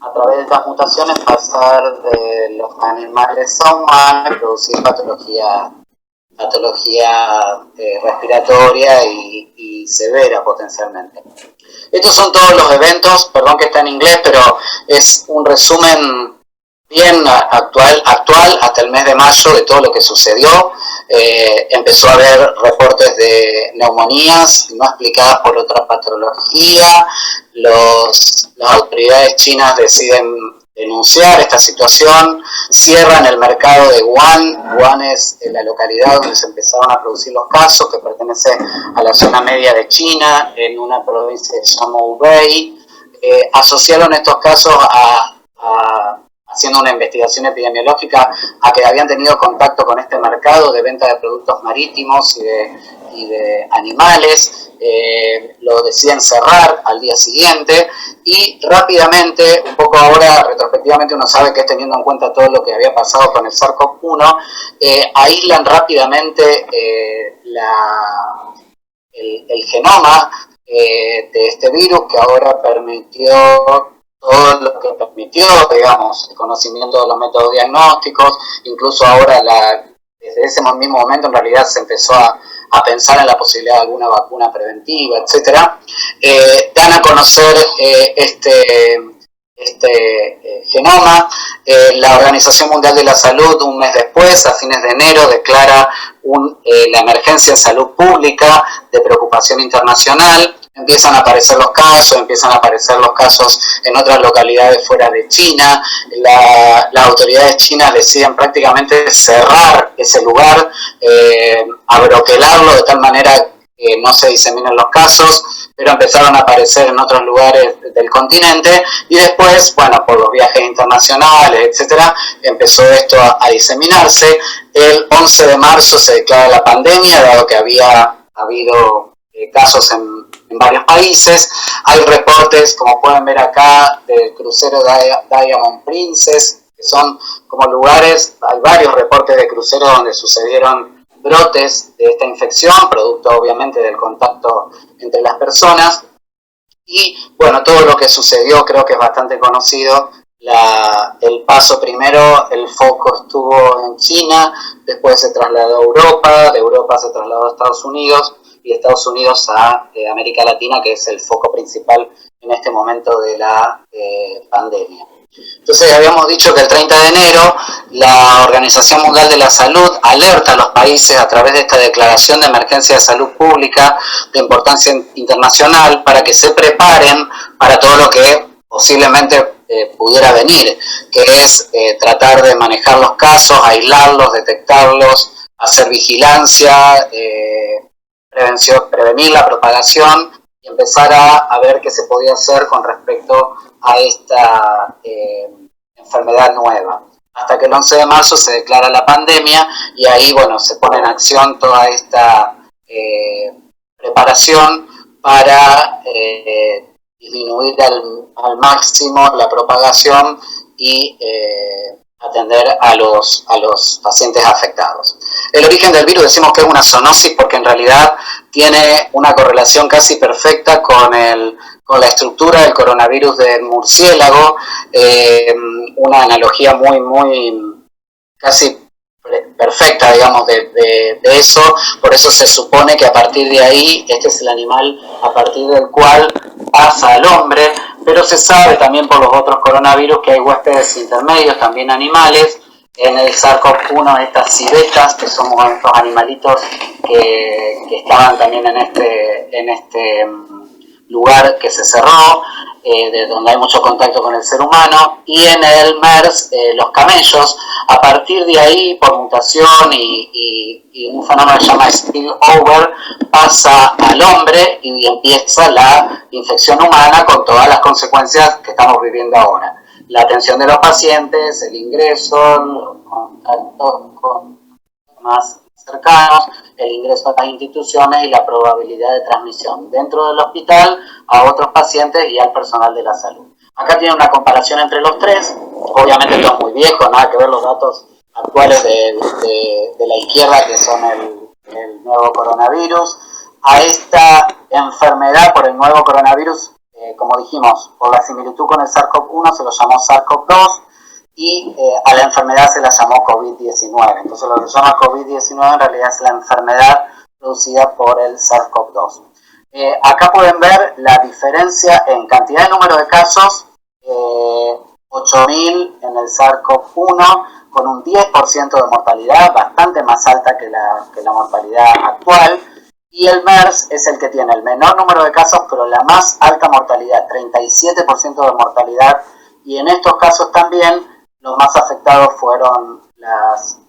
a través de estas mutaciones pasar de los animales a humanos y producir patología respiratoria y severa potencialmente. Estos son todos los eventos, perdón que está en inglés, pero es un resumen bien actual hasta el mes de mayo de todo lo que sucedió. Empezó a haber reportes de neumonías no explicadas por otra patología. Las autoridades chinas deciden denunciar esta situación, cierran el mercado de Wuhan. Wuhan es la localidad donde se empezaron a producir los casos, que pertenece a la zona media de China, en una provincia que se llama Hubei. Asociaron estos casos haciendo una investigación epidemiológica, a que habían tenido contacto con este mercado de venta de productos marítimos y de animales. Lo deciden cerrar al día siguiente y rápidamente, un poco ahora retrospectivamente uno sabe que es teniendo en cuenta todo lo que había pasado con el SARS-CoV-1, aíslan rápidamente el genoma de este virus, que ahora permitió todo lo que permitió, digamos, el conocimiento de los métodos diagnósticos. Incluso ahora, desde ese mismo momento, en realidad se empezó a pensar en la posibilidad de alguna vacuna preventiva, etcétera. Dan a conocer este genoma. La Organización Mundial de la Salud, un mes después, a fines de enero, declara la emergencia de salud pública de preocupación internacional. Empiezan a aparecer los casos en otras localidades fuera de China. Las autoridades chinas deciden prácticamente cerrar ese lugar, abroquelarlo de tal manera que no se diseminen los casos, pero empezaron a aparecer en otros lugares del continente y después, bueno, por los viajes internacionales, etcétera, empezó esto a diseminarse. El 11 de marzo se declara la pandemia, dado que había habido casos en varios países. Hay reportes, como pueden ver acá, del crucero Diamond Princess, que son como lugares, hay varios reportes de cruceros donde sucedieron brotes de esta infección, producto obviamente del contacto entre las personas. Y bueno, todo lo que sucedió creo que es bastante conocido. El paso primero, el foco estuvo en China, después se trasladó a Europa, de Europa se trasladó a Estados Unidos, y Estados Unidos a América Latina, que es el foco principal en este momento de la pandemia. Entonces habíamos dicho que el 30 de enero la Organización Mundial de la Salud alerta a los países a través de esta declaración de emergencia de salud pública de importancia internacional para que se preparen para todo lo que posiblemente pudiera venir, que es tratar de manejar los casos, aislarlos, detectarlos, hacer vigilancia, prevenir la propagación y empezar a ver qué se podía hacer con respecto a esta enfermedad nueva. Hasta que el 11 de marzo se declara la pandemia y ahí, bueno, se pone en acción toda esta preparación para disminuir al máximo la propagación y atender a los pacientes afectados. El origen del virus decimos que es una zoonosis porque en realidad tiene una correlación casi perfecta con la estructura del coronavirus del murciélago, una analogía muy casi perfecta, digamos, de eso. Por eso se supone que a partir de ahí, este es el animal a partir del cual pasa al hombre, pero se sabe también por los otros coronavirus que hay huéspedes intermedios, también animales. En el SARS-CoV-1 estas civetas, que son estos animalitos que estaban también en este lugar que se cerró, de donde hay mucho contacto con el ser humano, y en el MERS los camellos. A partir de ahí, por mutación y un fenómeno que se llama spillover, pasa al hombre y empieza la infección humana con todas las consecuencias que estamos viviendo ahora. La atención de los pacientes, el ingreso, los contactos más cercanos, el ingreso a las instituciones y la probabilidad de transmisión dentro del hospital a otros pacientes y al personal de la salud. Acá tiene una comparación entre los tres. Obviamente esto es muy viejo, nada que ver los datos actuales de la izquierda, que son el nuevo coronavirus. A esta enfermedad por el nuevo coronavirus como dijimos, por la similitud con el SARS-CoV-1 se lo llamó SARS-CoV-2 y a la enfermedad se la llamó COVID-19. Entonces lo que se llama COVID-19 en realidad es la enfermedad producida por el SARS-CoV-2. Acá pueden ver la diferencia en cantidad de número de casos, 8.000 en el SARS-CoV-1, con un 10% de mortalidad, bastante más alta que la mortalidad actual, y el MERS es el que tiene el menor número de casos, pero la más alta mortalidad, 37% de mortalidad, y en estos casos también los más afectados fueron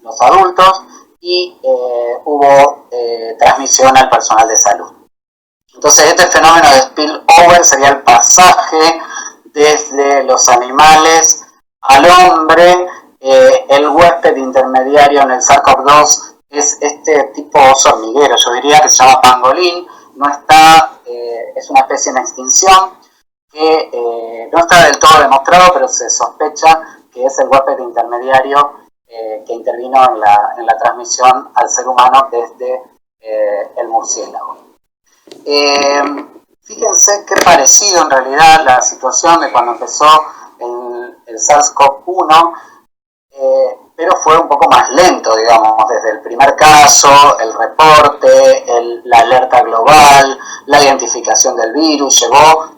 los adultos, y hubo transmisión al personal de salud. Entonces este fenómeno de spillover sería el pasaje desde los animales al hombre. El huésped intermediario en el SARS-CoV-2 es este tipo oso hormiguero, yo diría que se llama pangolín, no está, es una especie en extinción que no está del todo demostrado, pero se sospecha que es el huésped intermediario que intervino en la transmisión al ser humano desde el murciélago. Fíjense qué parecido en realidad la situación de cuando empezó el SARS-CoV-1, pero fue un poco más lento, digamos, desde el primer caso, el reporte, la alerta global, la identificación del virus, llevó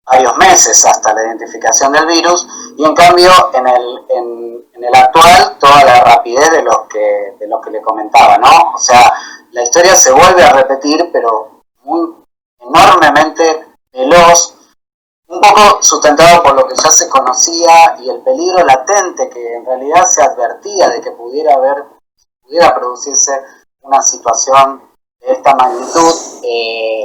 varios meses hasta la identificación del virus, y en cambio en el actual toda la rapidez de los que le comentaba, ¿no? O sea, la historia se vuelve a repetir, pero muy enormemente veloz, un poco sustentado por lo que ya se conocía y el peligro latente que en realidad se advertía de que pudiera producirse una situación de esta magnitud,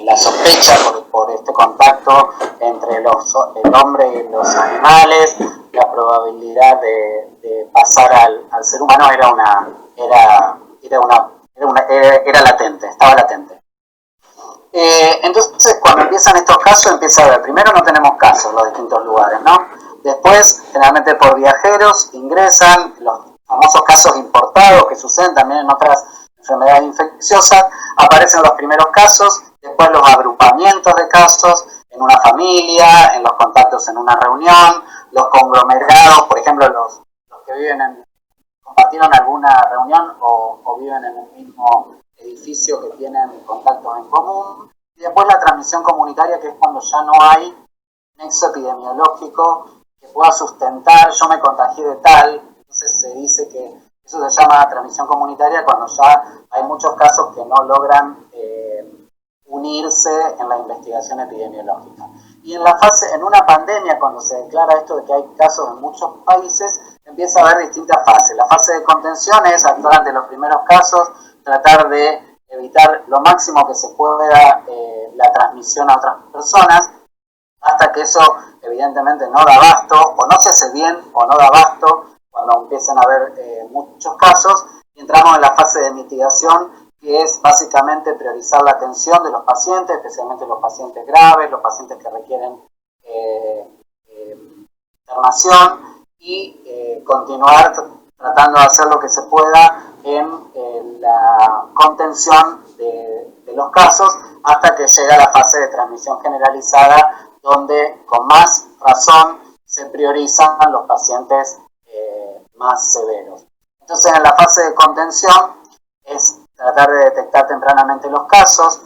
la sospecha por este contacto entre el hombre y los animales, la probabilidad de pasar al ser humano era latente, estaba latente. Entonces cuando empiezan estos casos empieza a ver, primero no tenemos casos en los distintos lugares, ¿no? Después, generalmente por viajeros, ingresan los famosos casos importados que suceden también en otras enfermedades infecciosas, aparecen los primeros casos, después los agrupamientos de casos en una familia, en los contactos en una reunión, los conglomerados, por ejemplo los que compartieron alguna reunión o viven en el mismo edificio que tienen contactos en común, y después la transmisión comunitaria, que es cuando ya no hay nexo epidemiológico que pueda sustentar, yo me contagié de tal, entonces se dice que eso se llama transmisión comunitaria cuando ya hay muchos casos que no logran unirse en la investigación epidemiológica. Y en una pandemia, cuando se declara esto de que hay casos en muchos países, empieza a haber distintas fases. La fase de contención es actuar ante los primeros casos, tratar de evitar lo máximo que se pueda la transmisión a otras personas, hasta que eso evidentemente no da abasto, o no se hace bien, o no da abasto, cuando empiezan a haber muchos casos, y entramos en la fase de mitigación, que es básicamente priorizar la atención de los pacientes, especialmente los pacientes graves, los pacientes que requieren internación, y continuar tratando de hacer lo que se pueda en la contención de los casos hasta que llega a la fase de transmisión generalizada, donde con más razón se priorizan los pacientes más severos. Entonces, en la fase de contención es tratar de detectar tempranamente los casos,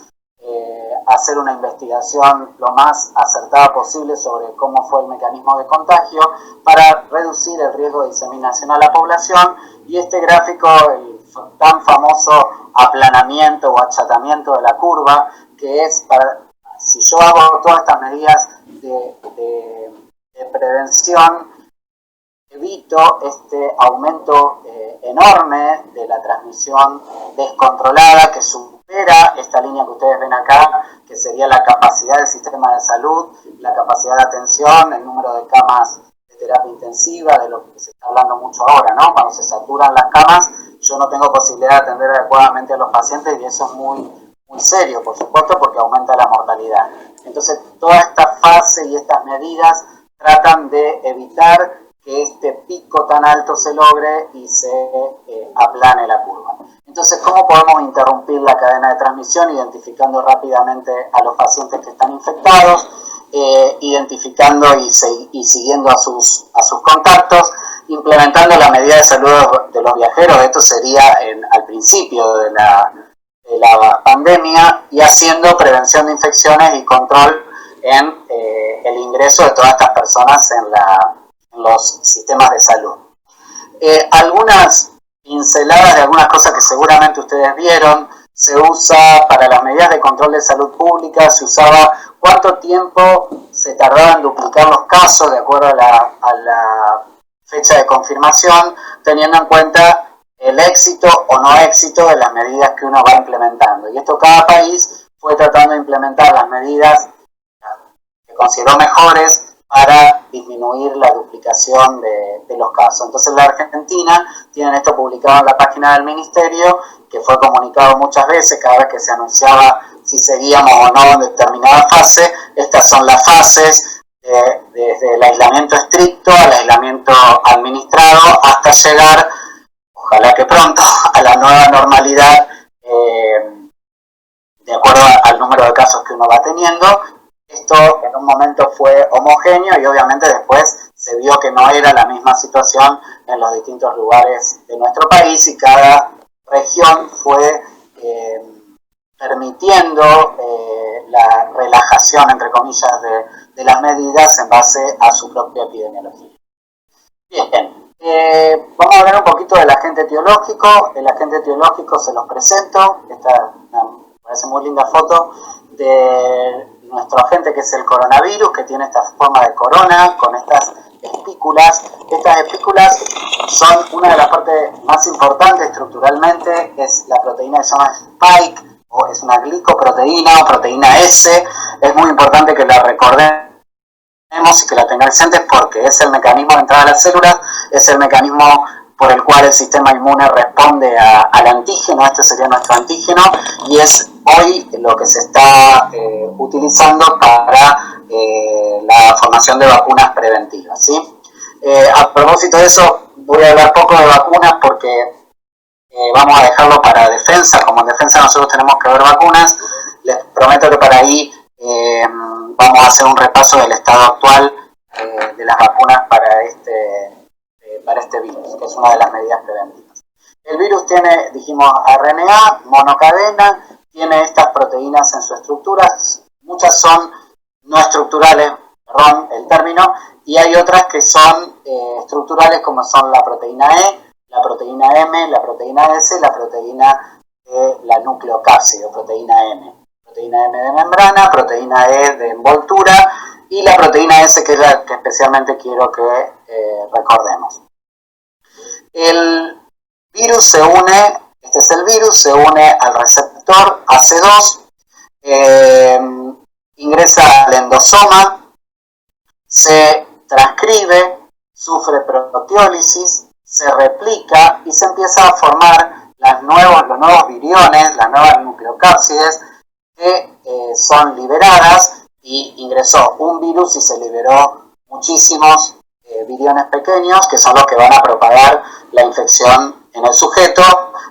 hacer una investigación lo más acertada posible sobre cómo fue el mecanismo de contagio para reducir el riesgo de diseminación a la población, y este gráfico, el tan famoso aplanamiento o achatamiento de la curva, que es si yo hago todas estas medidas de prevención, evito este aumento enorme de la transmisión descontrolada que supera esta línea que ustedes ven acá, que sería la capacidad del sistema de salud, la capacidad de atención, el número de camas de terapia intensiva, de lo que se está hablando mucho ahora, ¿no? Cuando se saturan las camas, yo no tengo posibilidad de atender adecuadamente a los pacientes, y eso es muy, muy serio, por supuesto, porque aumenta la mortalidad. Entonces, toda esta fase y estas medidas tratan de evitar que este pico tan alto se logre y se aplane la curva. Entonces, ¿cómo podemos interrumpir la cadena de transmisión identificando rápidamente a los pacientes que están infectados? identificando y siguiendo a sus contactos, implementando la medida de salud de los viajeros, esto sería al principio de la pandemia, y haciendo prevención de infecciones y control en el ingreso de todas estas personas en los sistemas de salud. Algunas pinceladas de algunas cosas que seguramente ustedes vieron. Se usa para las medidas de control de salud pública, se usaba cuánto tiempo se tardaba en duplicar los casos de acuerdo a la fecha de confirmación, teniendo en cuenta el éxito o no éxito de las medidas que uno va implementando. Y esto cada país fue tratando de implementar las medidas que consideró mejores para disminuir la duplicación de los casos. Entonces la Argentina tiene esto publicado en la página del Ministerio, que fue comunicado muchas veces cada vez que se anunciaba si seguíamos o no en determinada fase. Estas son las fases desde el aislamiento estricto al aislamiento administrado hasta llegar, ojalá que pronto, a la nueva normalidad de acuerdo al número de casos que uno va teniendo. Esto en un momento fue homogéneo y obviamente después se vio que no era la misma situación en los distintos lugares de nuestro país y cada región fue permitiendo la relajación, entre comillas, de las medidas en base a su propia epidemiología. Bien, vamos a hablar un poquito del agente etiológico. El agente etiológico se los presento. Esta me parece muy linda foto de nuestro agente, que es el coronavirus, que tiene esta forma de corona con estas espículas. Estas espículas son una de las partes más importantes estructuralmente, es la proteína que se llama Spike, o es una glicoproteína o proteína S. Es muy importante que la recordemos y que la tengan presentes porque es el mecanismo de entrada a las células, es el mecanismo por el cual el sistema inmune responde al antígeno. Este sería nuestro antígeno y es hoy lo que se está utilizando para la formación de vacunas preventivas, ¿sí? A propósito de eso, voy a hablar poco de vacunas porque vamos a dejarlo para defensa. Como en defensa nosotros tenemos que ver vacunas, les prometo que para ahí vamos a hacer un repaso del estado actual de las vacunas para este virus, que es una de las medidas preventivas. El virus tiene, dijimos, RNA, monocadena, tiene estas proteínas en su estructura, muchas son no estructurales, perdón el término, y hay otras que son estructurales, como son la proteína E, la proteína M, la proteína S, la proteína de la nucleocápsido, proteína M. Proteína M de membrana, proteína E de envoltura y la proteína S, que es la que especialmente quiero que recordemos. El virus se une, este es el virus, se une al receptor AC2, ingresa al endosoma, se transcribe, sufre proteólisis, se replica y se empieza a formar los nuevos viriones, las nuevas nucleocápsides que son liberadas, y ingresó un virus y se liberó muchísimos viriones pequeños que son los que van a propagar la infección en el sujeto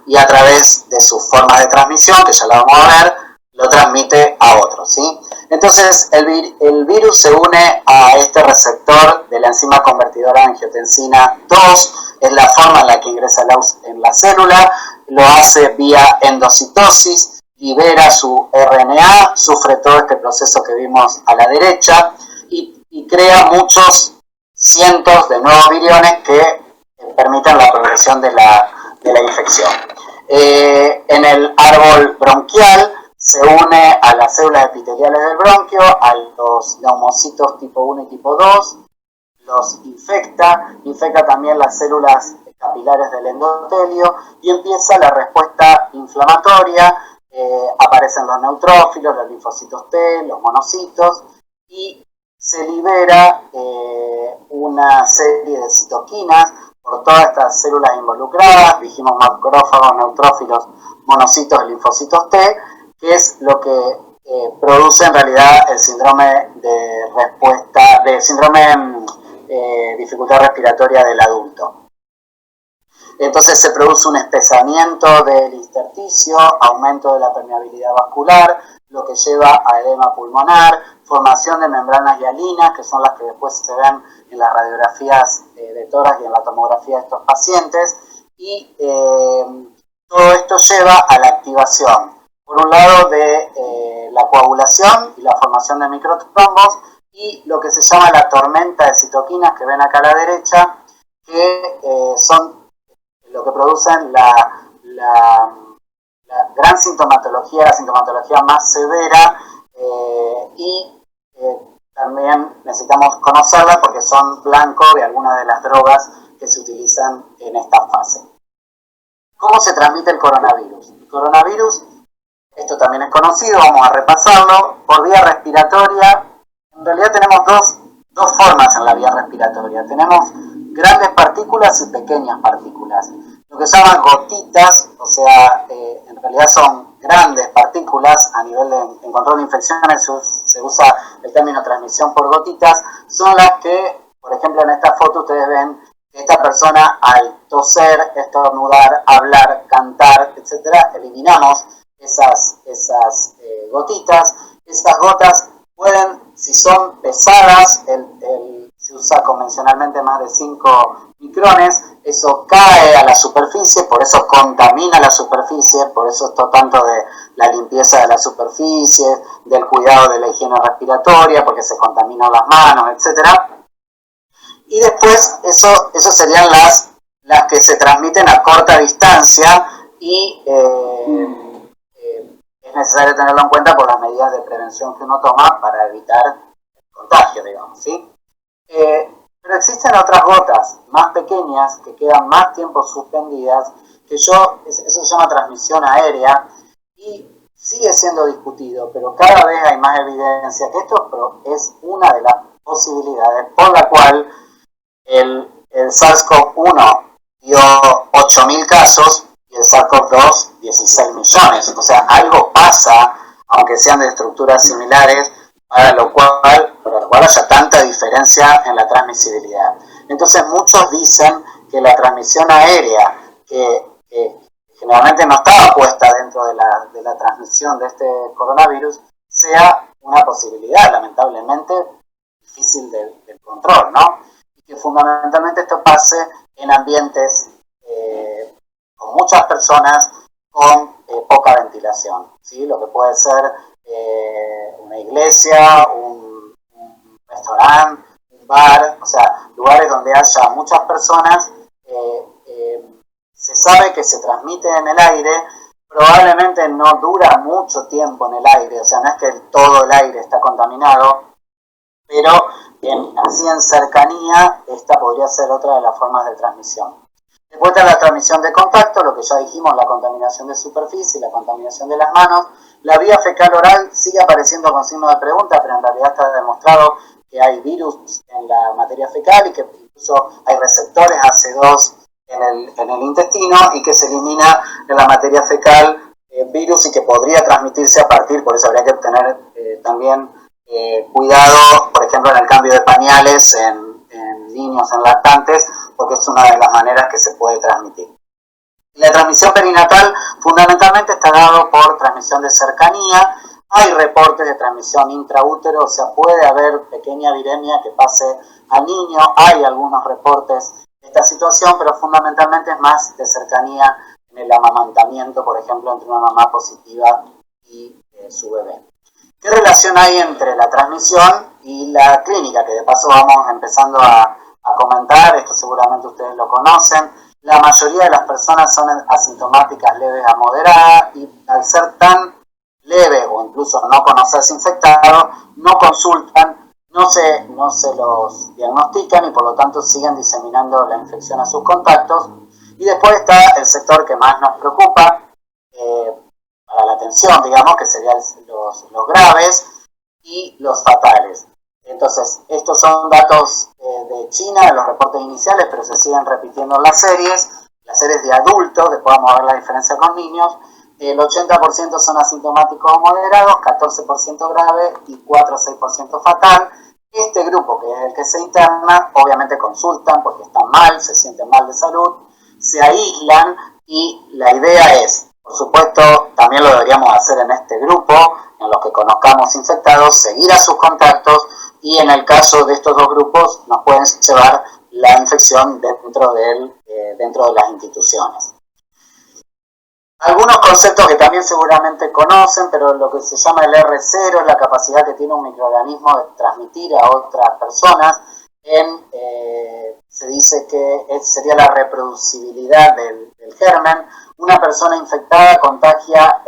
y a través de sus formas de transmisión, que ya la vamos a ver, lo transmite a otros, ¿sí? Entonces el virus se une a este receptor de la enzima convertidora de angiotensina 2, es la forma en la que ingresa en la célula, lo hace vía endocitosis, libera su RNA, sufre todo este proceso que vimos a la derecha y crea muchos cientos de nuevos viriones que permiten la progresión de la infección. En el árbol bronquial se une a las células epiteliales del bronquio, a los neumocitos tipo 1 y tipo 2, los infecta también las células capilares del endotelio y empieza la respuesta inflamatoria. Aparecen los neutrófilos, los linfocitos T, los monocitos y se libera una serie de citoquinas por todas estas células involucradas, dijimos macrófagos, neutrófilos, monocitos, linfocitos T, que es lo que produce en realidad el síndrome de respuesta, dificultad respiratoria del adulto. Entonces se produce un espesamiento del intersticio, aumento de la permeabilidad vascular, lo que lleva a edema pulmonar, formación de membranas hialinas, que son las que después se ven en las radiografías de tórax y en la tomografía de estos pacientes, y todo esto lleva a la activación, por un lado, de la coagulación y la formación de microtrombos, y lo que se llama la tormenta de citoquinas, que ven acá a la derecha, que son lo que producen la gran sintomatología, la sintomatología más severa, y también necesitamos conocerla porque son blanco de algunas de las drogas que se utilizan en esta fase. ¿Cómo se transmite el coronavirus? El coronavirus, esto también es conocido, vamos a repasarlo, por vía respiratoria. En realidad tenemos dos formas en la vía respiratoria. Tenemos grandes partículas y pequeñas partículas. Lo que se llaman gotitas, o sea, en realidad son grandes partículas a nivel en control de infecciones, se usa el término transmisión por gotitas, son las que, por ejemplo, en esta foto ustedes ven que esta persona al toser, estornudar, hablar, cantar, etcétera, eliminamos esas gotitas. Esas gotas pueden, si son pesadas, se usa convencionalmente más de 5 micrones, eso cae a la superficie, por eso contamina la superficie, por eso esto tanto de la limpieza de la superficie, del cuidado de la higiene respiratoria, porque se contaminan las manos, etcétera. Y después, eso serían las que se transmiten a corta distancia y es necesario tenerlo en cuenta por las medidas de prevención que uno toma para evitar el contagio, digamos, ¿sí? Pero existen otras gotas más pequeñas que quedan más tiempo suspendidas, eso se llama transmisión aérea y sigue siendo discutido, pero cada vez hay más evidencia que esto es una de las posibilidades por la cual el SARS-CoV-1 dio 8.000 casos y el SARS-CoV-2 16 millones. O sea, algo pasa, aunque sean de estructuras similares, para lo cual haya tanta diferencia en la transmisibilidad. Entonces muchos dicen que la transmisión aérea, que generalmente no estaba puesta dentro de la transmisión de este coronavirus, sea una posibilidad, lamentablemente difícil de control, ¿no? Y que fundamentalmente esto pase en ambientes con muchas personas con poca ventilación, ¿sí? Lo que puede ser una iglesia, un restaurante, un bar, o sea, lugares donde haya muchas personas. Se sabe que se transmite en el aire, probablemente no dura mucho tiempo en el aire, o sea, no es que todo el aire está contaminado, pero así en cercanía, esta podría ser otra de las formas de transmisión. Después está la transmisión de contacto, lo que ya dijimos, la contaminación de superficie, la contaminación de las manos. La vía fecal oral sigue apareciendo con signo de pregunta, pero en realidad está demostrado que hay virus en la materia fecal y que incluso hay receptores AC2 en el intestino y que se elimina en la materia fecal virus y que podría transmitirse a partir, por eso habría que tener también cuidado, por ejemplo, en el cambio de pañales en niños, en lactantes, porque es una de las maneras que se puede transmitir. La transmisión perinatal fundamentalmente está dado por transmisión de cercanía. Hay reportes de transmisión intraútero, o sea, puede haber pequeña viremia que pase al niño. Hay algunos reportes de esta situación, pero fundamentalmente es más de cercanía en el amamantamiento, por ejemplo, entre una mamá positiva y su bebé. ¿Qué relación hay entre la transmisión y la clínica? Que de paso vamos empezando a comentar, esto seguramente ustedes lo conocen. La mayoría de las personas son asintomáticas leves a moderadas y al ser tan leve o incluso no conocerse infectado, no consultan, no se los diagnostican y por lo tanto siguen diseminando la infección a sus contactos. Y después está el sector que más nos preocupa para la atención, digamos, que serían los graves y los fatales. Entonces, estos son datos de China, de los reportes iniciales, pero se siguen repitiendo en las series de adultos, después vamos a ver la diferencia con niños. El 80% son asintomáticos o moderados, 14% grave y 4 o 6% fatal. Este grupo, que es el que se interna, obviamente consultan porque están mal, se sienten mal de salud, se aíslan y la idea es, supuesto, también lo deberíamos hacer en este grupo, en los que conozcamos infectados, seguir a sus contactos y en el caso de estos dos grupos nos pueden llevar la infección dentro de las instituciones. Algunos conceptos que también seguramente conocen, pero lo que se llama el R0 es la capacidad que tiene un microorganismo de transmitir a otras personas. Se dice que sería la reproducibilidad del germen. Una persona infectada contagia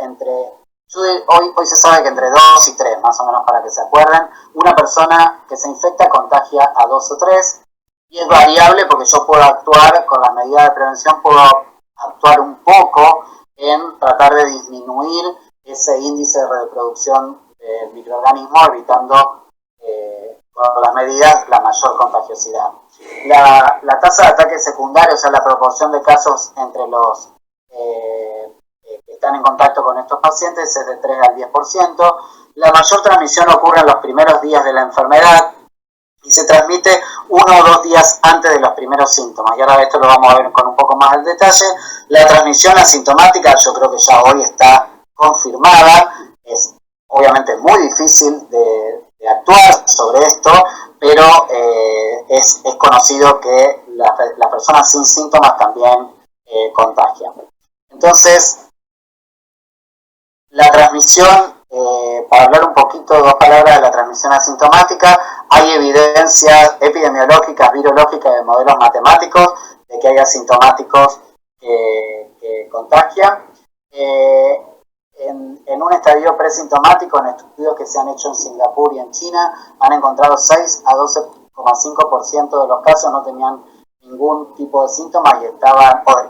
hoy se sabe que entre 2 y 3, más o menos para que se acuerden. Una persona que se infecta contagia a 2 o 3 y es variable porque yo puedo actuar con las medidas de prevención, puedo actuar un poco en tratar de disminuir ese índice de reproducción del microorganismo, evitando con las medidas la mayor contagiosidad. La tasa de ataque secundario, o sea, la proporción de casos entre los que están en contacto con estos pacientes es de 3 al 10%. La mayor transmisión ocurre en los primeros días de la enfermedad y se transmite 1 o 2 días antes de los primeros síntomas. Y ahora esto lo vamos a ver con un poco más de detalle. La transmisión asintomática yo creo que ya hoy está confirmada. Es obviamente muy difícil de actuar sobre esto, pero es conocido que las personas sin síntomas también contagian. Entonces, la transmisión, para hablar un poquito, 2 palabras de la transmisión asintomática, hay evidencias epidemiológicas, virológicas, de modelos matemáticos, de que hay asintomáticos que contagian. En un estadio presintomático, en estudios que se han hecho en Singapur y en China, han encontrado 6 a 12,5% de los casos no tenían ningún tipo de síntomas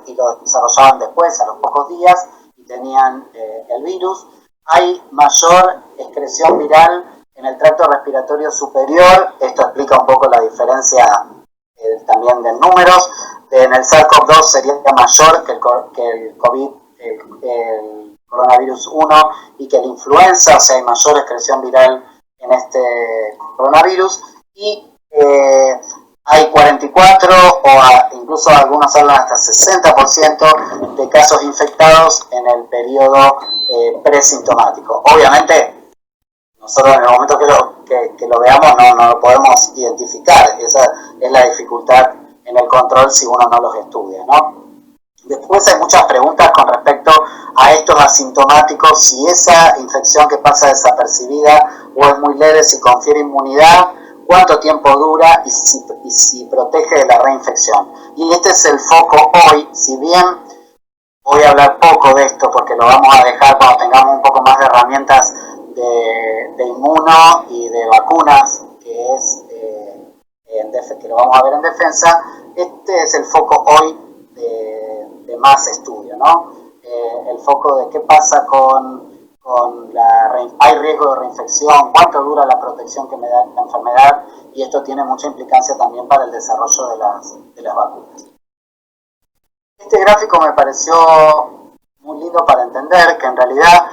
y lo desarrollaban después, a los pocos días, y tenían el virus. Hay mayor excreción viral en el tracto respiratorio superior. Esto explica un poco la diferencia también de números. En el SARS-CoV-2 sería mayor que el COVID, el coronavirus 1 y que la influenza, o sea, hay mayor excreción viral en este coronavirus. Y hay 44 incluso algunos hablan hasta 60% de casos infectados en el periodo presintomático. Obviamente, nosotros en el momento que lo veamos no lo podemos identificar. Esa es la dificultad en el control si uno no los estudia, ¿no? Después hay muchas preguntas con respecto a estos asintomáticos, si esa infección que pasa desapercibida o es muy leve, si confiere inmunidad, cuánto tiempo dura y si protege de la reinfección. Y este es el foco hoy, si bien voy a hablar poco de esto porque lo vamos a dejar cuando tengamos un poco más de herramientas de inmuno y de vacunas, que lo vamos a ver en defensa. Este es el foco hoy de más estudio, ¿no? El foco de qué pasa hay riesgo de reinfección, cuánto dura la protección que me da la enfermedad, y esto tiene mucha implicancia también para el desarrollo de las vacunas. Este gráfico me pareció muy lindo para entender que en realidad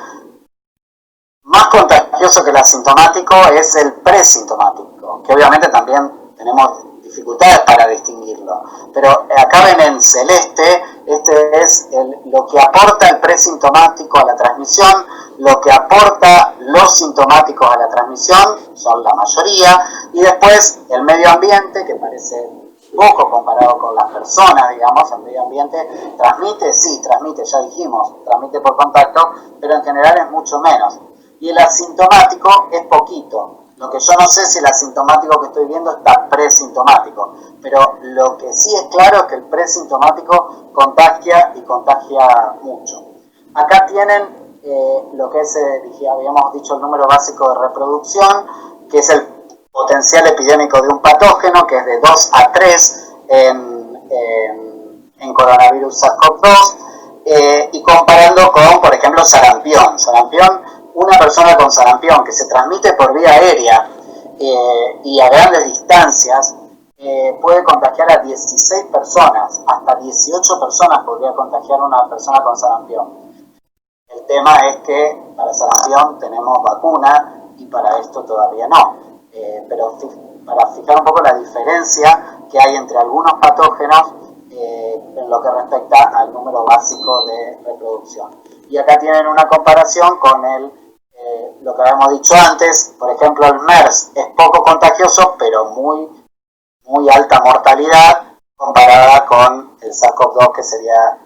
más contagioso que el asintomático es el presintomático, que obviamente también tenemos dificultades para distinguirlo, pero acá ven en celeste, este es lo que aporta el presintomático a la transmisión, lo que aporta los sintomáticos a la transmisión, son la mayoría, y después el medio ambiente, que parece poco comparado con las personas, digamos. El medio ambiente transmite, sí, transmite, ya dijimos, transmite por contacto, pero en general es mucho menos. Y el asintomático es poquito. Lo que yo no sé si el asintomático que estoy viendo está presintomático, pero lo que sí es claro es que el presintomático contagia y contagia mucho. Acá tienen lo que es, habíamos dicho, el número básico de reproducción, que es el potencial epidémico de un patógeno, que es de 2 a 3 en coronavirus SARS-CoV-2, y comparando con, por ejemplo, sarampión. Una persona con sarampión que se transmite por vía aérea y a grandes distancias puede contagiar a 16 personas, hasta 18 personas podría contagiar una persona con sarampión. El tema es que para sarampión tenemos vacuna y para esto todavía no. Pero para fijar un poco la diferencia que hay entre algunos patógenos en lo que respecta al número básico de reproducción. Y acá tienen una comparación con lo que habíamos dicho antes. Por ejemplo, el MERS es poco contagioso, pero muy alta mortalidad comparada con el SARS-CoV-2, que sería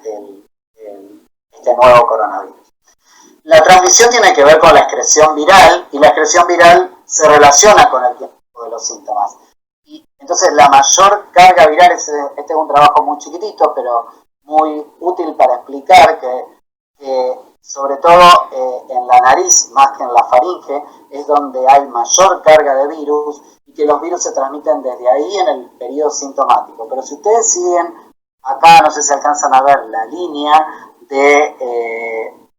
este nuevo coronavirus. La transmisión tiene que ver con la excreción viral, y la excreción viral se relaciona con el tiempo de los síntomas. Y entonces la mayor carga viral, este es un trabajo muy chiquitito, pero muy útil para explicar que sobre todo en la nariz, más que en la faringe, es donde hay mayor carga de virus, y que los virus se transmiten desde ahí en el periodo sintomático. Pero si ustedes siguen acá, no sé si alcanzan a ver la línea de...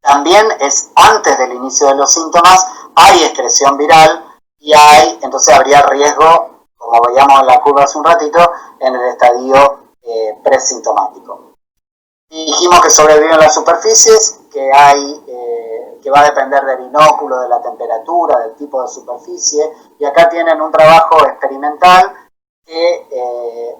también es antes del inicio de los síntomas, hay excreción viral y entonces habría riesgo, como veíamos en la curva hace un ratito, en el estadio presintomático. Y dijimos que sobreviven las superficies, que va a depender del inóculo, de la temperatura, del tipo de superficie, y acá tienen un trabajo experimental que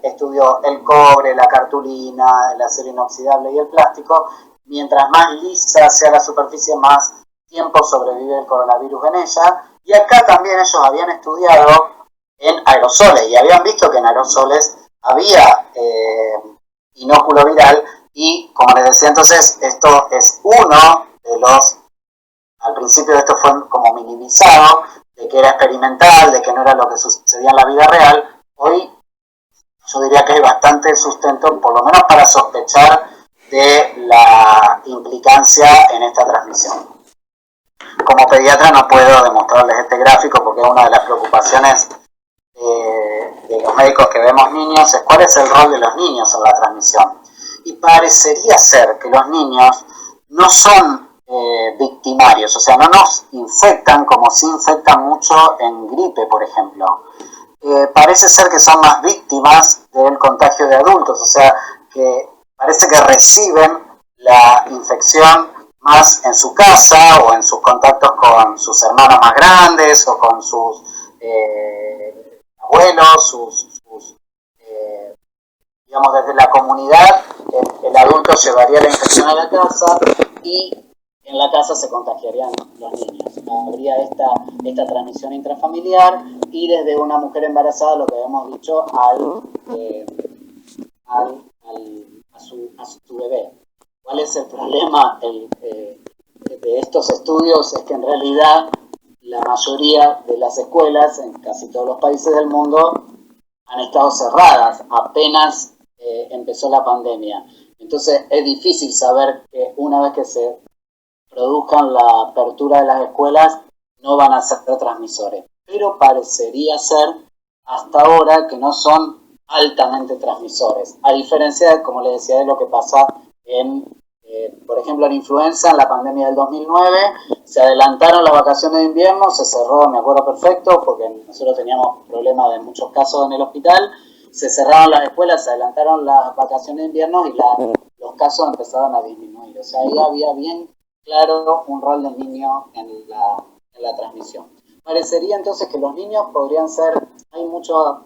estudió el cobre, la cartulina, el acero inoxidable y el plástico. Mientras más lisa sea la superficie, más tiempo sobrevive el coronavirus en ella. Y acá también ellos habían estudiado en aerosoles y habían visto que en aerosoles había inóculo viral, y como les decía entonces, esto es uno de los... Al principio esto fue como minimizado, de que era experimental, de que no era lo que sucedía en la vida real. Hoy yo diría que hay bastante sustento, por lo menos para sospechar de la implicancia en esta transmisión. Como pediatra no puedo demostrarles este gráfico porque una de las preocupaciones de los médicos que vemos niños es cuál es el rol de los niños en la transmisión. Y parecería ser que los niños no son victimarios, o sea, no nos infectan como se infectan mucho en gripe, por ejemplo. Parece ser que son más víctimas del contagio de adultos, o sea, que parece que reciben la infección más en su casa o en sus contactos con sus hermanos más grandes o con sus abuelos, digamos, desde la comunidad. El adulto llevaría la infección a la casa y en la casa se contagiarían los niños. Habría esta transmisión intrafamiliar, y desde una mujer embarazada, lo que habíamos dicho, a su bebé. ¿Cuál es el problema de estos estudios? Es que en realidad la mayoría de las escuelas en casi todos los países del mundo han estado cerradas apenas empezó la pandemia. Entonces es difícil saber que una vez que se produzcan la apertura de las escuelas no van a ser transmisores. Pero parecería ser hasta ahora que no son altamente transmisores, a diferencia de, como les decía, de lo que pasa por ejemplo, en influenza, en la pandemia del 2009, se adelantaron las vacaciones de invierno, se cerró, me acuerdo perfecto, porque nosotros teníamos problemas de muchos casos en el hospital, se cerraron las escuelas, se adelantaron las vacaciones de invierno y los casos empezaron a disminuir. O sea, ahí había bien claro un rol del niño en la transmisión. Parecería entonces que los niños podrían ser, hay muchos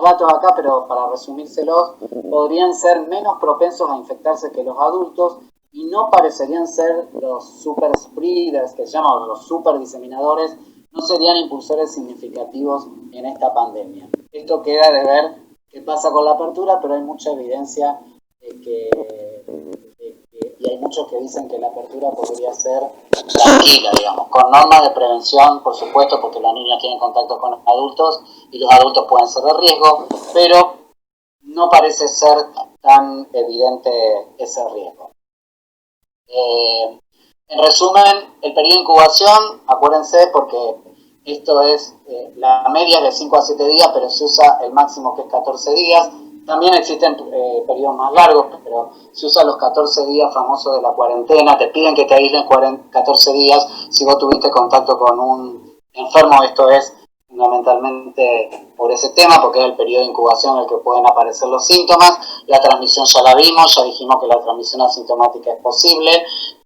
datos acá, pero para resumírselos, podrían ser menos propensos a infectarse que los adultos, y no parecerían ser los super spreaders, que se llaman los super diseminadores, no serían impulsores significativos en esta pandemia. Esto queda de ver qué pasa con la apertura, pero hay mucha evidencia y hay muchos que dicen que la apertura podría ser tranquila, digamos, con normas de prevención, por supuesto, porque los niños tienen contacto con adultos y los adultos pueden ser de riesgo, pero no parece ser tan evidente ese riesgo. En resumen, el periodo de incubación, acuérdense, porque esto es, la media es de 5 a 7 días, pero se usa el máximo, que es 14 días. También existen periodos más largos, pero se usan los 14 días famosos de la cuarentena. Te piden que te aíslen 14 días si vos tuviste contacto con un enfermo. Esto es fundamentalmente por ese tema, porque es el periodo de incubación en el que pueden aparecer los síntomas. La transmisión ya la vimos, ya dijimos que la transmisión asintomática es posible,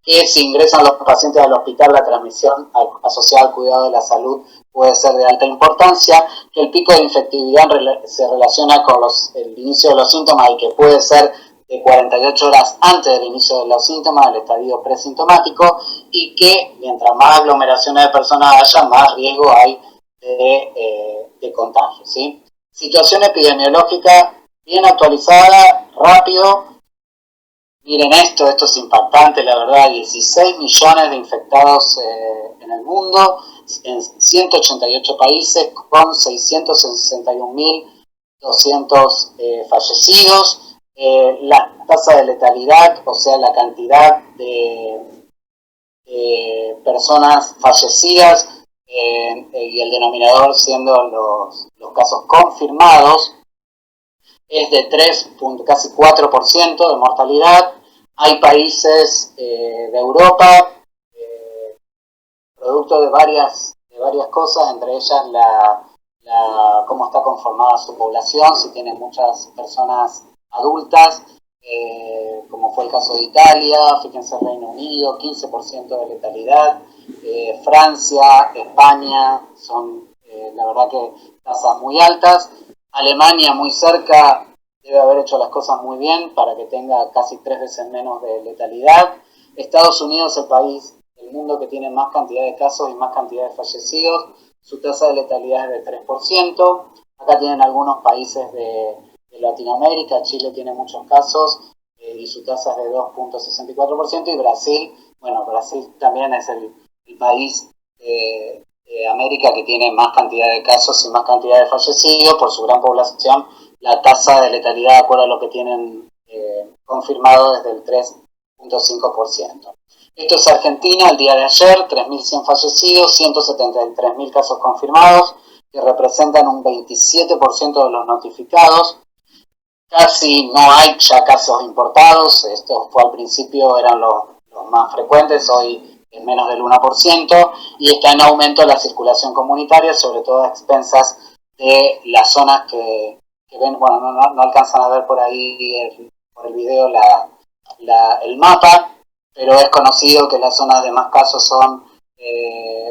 que si ingresan los pacientes al hospital, la transmisión asociada al cuidado de la salud puede ser de alta importancia, que el pico de infectividad se relaciona con el inicio de los síntomas y que puede ser de 48 horas antes del inicio de los síntomas, el estadio presintomático, y que mientras más aglomeraciones de personas haya, más riesgo hay de contagio, ¿sí? Situación epidemiológica bien actualizada, rápido. Miren esto es impactante, la verdad, 16 millones de infectados en el mundo, en 188 países, con 661.200 fallecidos. La tasa de letalidad, o sea, la cantidad de personas fallecidas y el denominador siendo los casos confirmados, es de casi 4% de mortalidad. Hay países de Europa, producto de varias cosas, entre ellas cómo está conformada su población, si tiene muchas personas adultas, como fue el caso de Italia, fíjense Reino Unido, 15% de letalidad, Francia, España, son la verdad que tasas muy altas. Alemania muy cerca, debe haber hecho las cosas muy bien para que tenga casi 3 veces menos de letalidad. Estados Unidos, el país del mundo que tiene más cantidad de casos y más cantidad de fallecidos, su tasa de letalidad es de 3%. Acá tienen algunos países de Latinoamérica, Chile tiene muchos casos y su tasa es de 2.64%, y Brasil, bueno, Brasil también es el país de América que tiene más cantidad de casos y más cantidad de fallecidos por su gran población. La tasa de letalidad, de acuerdo a lo que tienen confirmado, es del 3.5%. Esto es Argentina, el día de ayer, 3.100 fallecidos, 173.000 casos confirmados, que representan un 27% de los notificados. Casi no hay ya casos importados, esto fue al principio, eran los más frecuentes, hoy es menos del 1%, y está en aumento la circulación comunitaria, sobre todo a expensas de las zonas que ven, bueno, no alcanzan a ver por ahí por el video el mapa, pero es conocido que las zonas de más casos son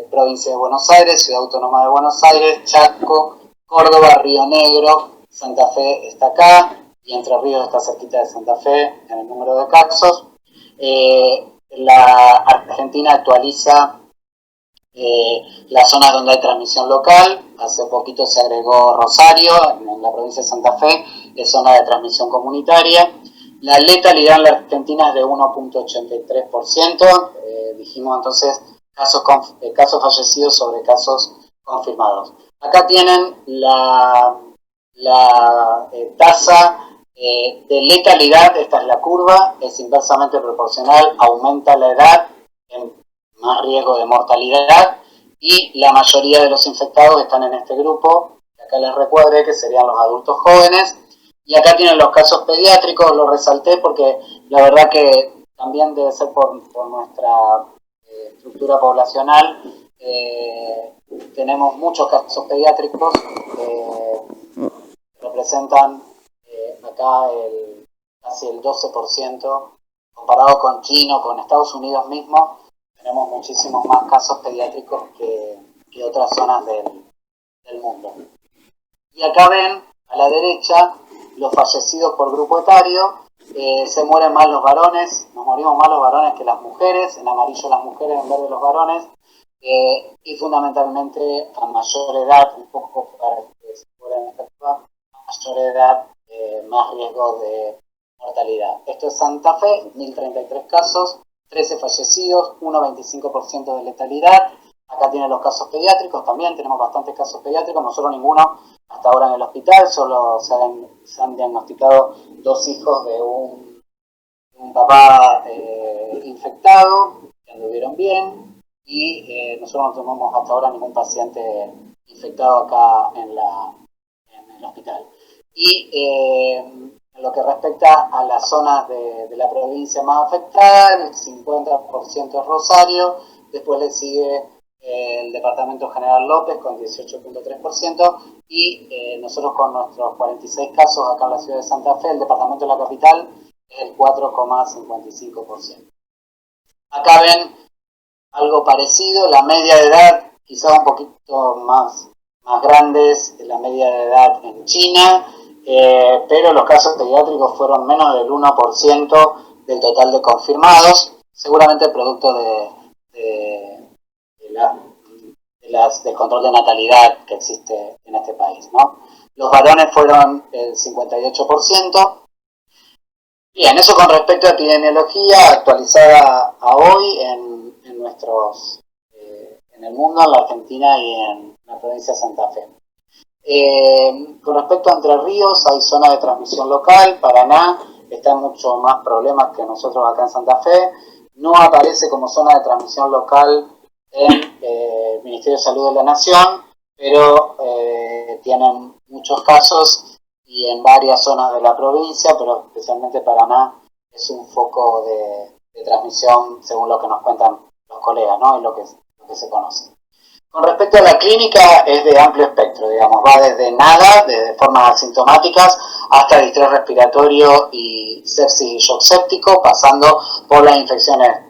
provincia de Buenos Aires, Ciudad Autónoma de Buenos Aires, Chaco, Córdoba, Río Negro, Santa Fe está acá, y Entre Ríos está cerquita de Santa Fe en el número de casos. La Argentina actualiza las zonas donde hay transmisión local. Hace poquito se agregó Rosario, en la provincia de Santa Fe, es zona de transmisión comunitaria. La letalidad en la Argentina es de 1.83%, dijimos entonces casos fallecidos sobre casos confirmados. Acá tienen la tasa de letalidad, esta es la curva, es inversamente proporcional, aumenta la edad, en más riesgo de mortalidad, y la mayoría de los infectados están en este grupo. Acá les recuerdo que serían los adultos jóvenes, y acá tienen los casos pediátricos, lo resalté porque la verdad que también debe ser por nuestra estructura poblacional, tenemos muchos casos pediátricos, representan acá casi el 12%, comparado con China, con Estados Unidos mismo, tenemos muchísimos más casos pediátricos que otras zonas del mundo. Y acá ven, a la derecha, los fallecidos por grupo etario. Se mueren más los varones, nos morimos más los varones que las mujeres, en amarillo las mujeres, en verde los varones, y fundamentalmente a mayor edad, un poco para que se mueran esta curva, a mayor edad, más riesgo de mortalidad. Esto es Santa Fe, 1.033 casos, 13 fallecidos, 1,25% de letalidad. Acá tienen los casos pediátricos, también tenemos bastantes casos pediátricos, nosotros ninguno hasta ahora en el hospital, solo se han diagnosticado 2 hijos de un papá infectado, que anduvieron bien, y nosotros no tenemos hasta ahora ningún paciente infectado acá en el hospital. Y en lo que respecta a las zonas de la provincia más afectada, el 50% es Rosario, después le sigue el departamento General López con 18.3%, y nosotros con nuestros 46 casos acá en la ciudad de Santa Fe, el departamento de la capital es el 4,55%. Acá ven algo parecido, la media de edad quizá un poquito más grande es la media de edad en China, pero los casos pediátricos fueron menos del 1% del total de confirmados, seguramente producto del control de natalidad que existe en este país, ¿no? Los varones fueron el 58%. Bien, eso con respecto a epidemiología actualizada a hoy en nuestros, en el mundo, en la Argentina y en la provincia de Santa Fe. Con respecto a Entre Ríos, hay zona de transmisión local. Paraná está en mucho más problemas que nosotros acá en Santa Fe. No aparece como zona de transmisión local en el Ministerio de Salud de la Nación, pero tienen muchos casos y en varias zonas de la provincia, pero especialmente Paraná es un foco de transmisión según lo que nos cuentan los colegas, ¿no? Y lo que se conoce. Con respecto a la clínica, es de amplio espectro, digamos, va desde nada, desde formas asintomáticas, hasta distrés respiratorio y sepsis y shock séptico, pasando por las infecciones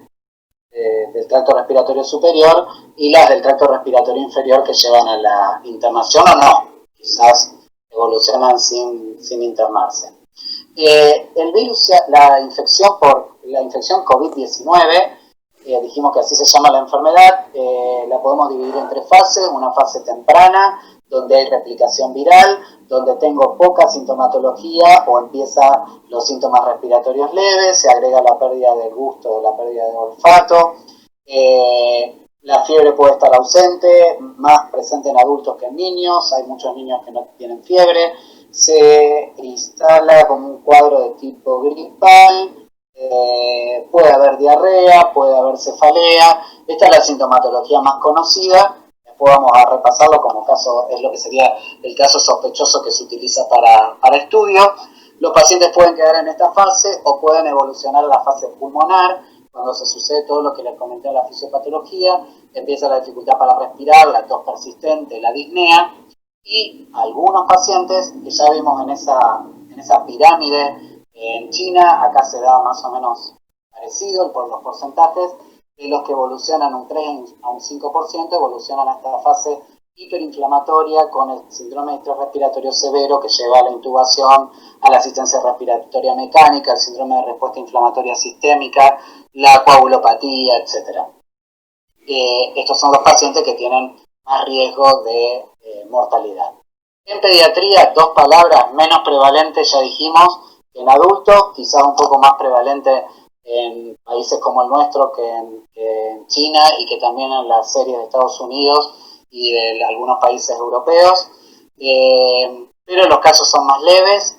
del tracto respiratorio superior y las del tracto respiratorio inferior que llevan a la internación o no, quizás evolucionan sin internarse. El virus, la infección COVID-19, dijimos que así se llama la enfermedad, la podemos dividir en 3 fases. Una fase temprana, donde hay replicación viral, donde tengo poca sintomatología o empiezan los síntomas respiratorios leves, se agrega la pérdida del gusto o la pérdida de olfato, la fiebre puede estar ausente, más presente en adultos que en niños, hay muchos niños que no tienen fiebre, se instala como un cuadro de tipo gripal, puede haber diarrea, puede haber cefalea. Esta es la sintomatología más conocida. Después vamos a repasarlo como caso, es lo que sería el caso sospechoso que se utiliza para estudio. Los pacientes pueden quedar en esta fase o pueden evolucionar a la fase pulmonar, cuando se sucede todo lo que les comenté de la fisiopatología, empieza la dificultad para respirar, la tos persistente, la disnea, y algunos pacientes que ya vimos en esa pirámide en China, acá se da más o menos parecido por los porcentajes, de los que evolucionan un 3 a un 5%, evolucionan a esta fase hiperinflamatoria con el síndrome de estrés respiratorio severo que lleva a la intubación, a la asistencia respiratoria mecánica, el síndrome de respuesta inflamatoria sistémica, la coagulopatía, etc. Estos son los pacientes que tienen más riesgo de mortalidad. En pediatría, 2 palabras, menos prevalente, ya dijimos, que en adultos, quizás un poco más prevalente en países como el nuestro que en China y que también en las series de Estados Unidos y de algunos países europeos, pero los casos son más leves.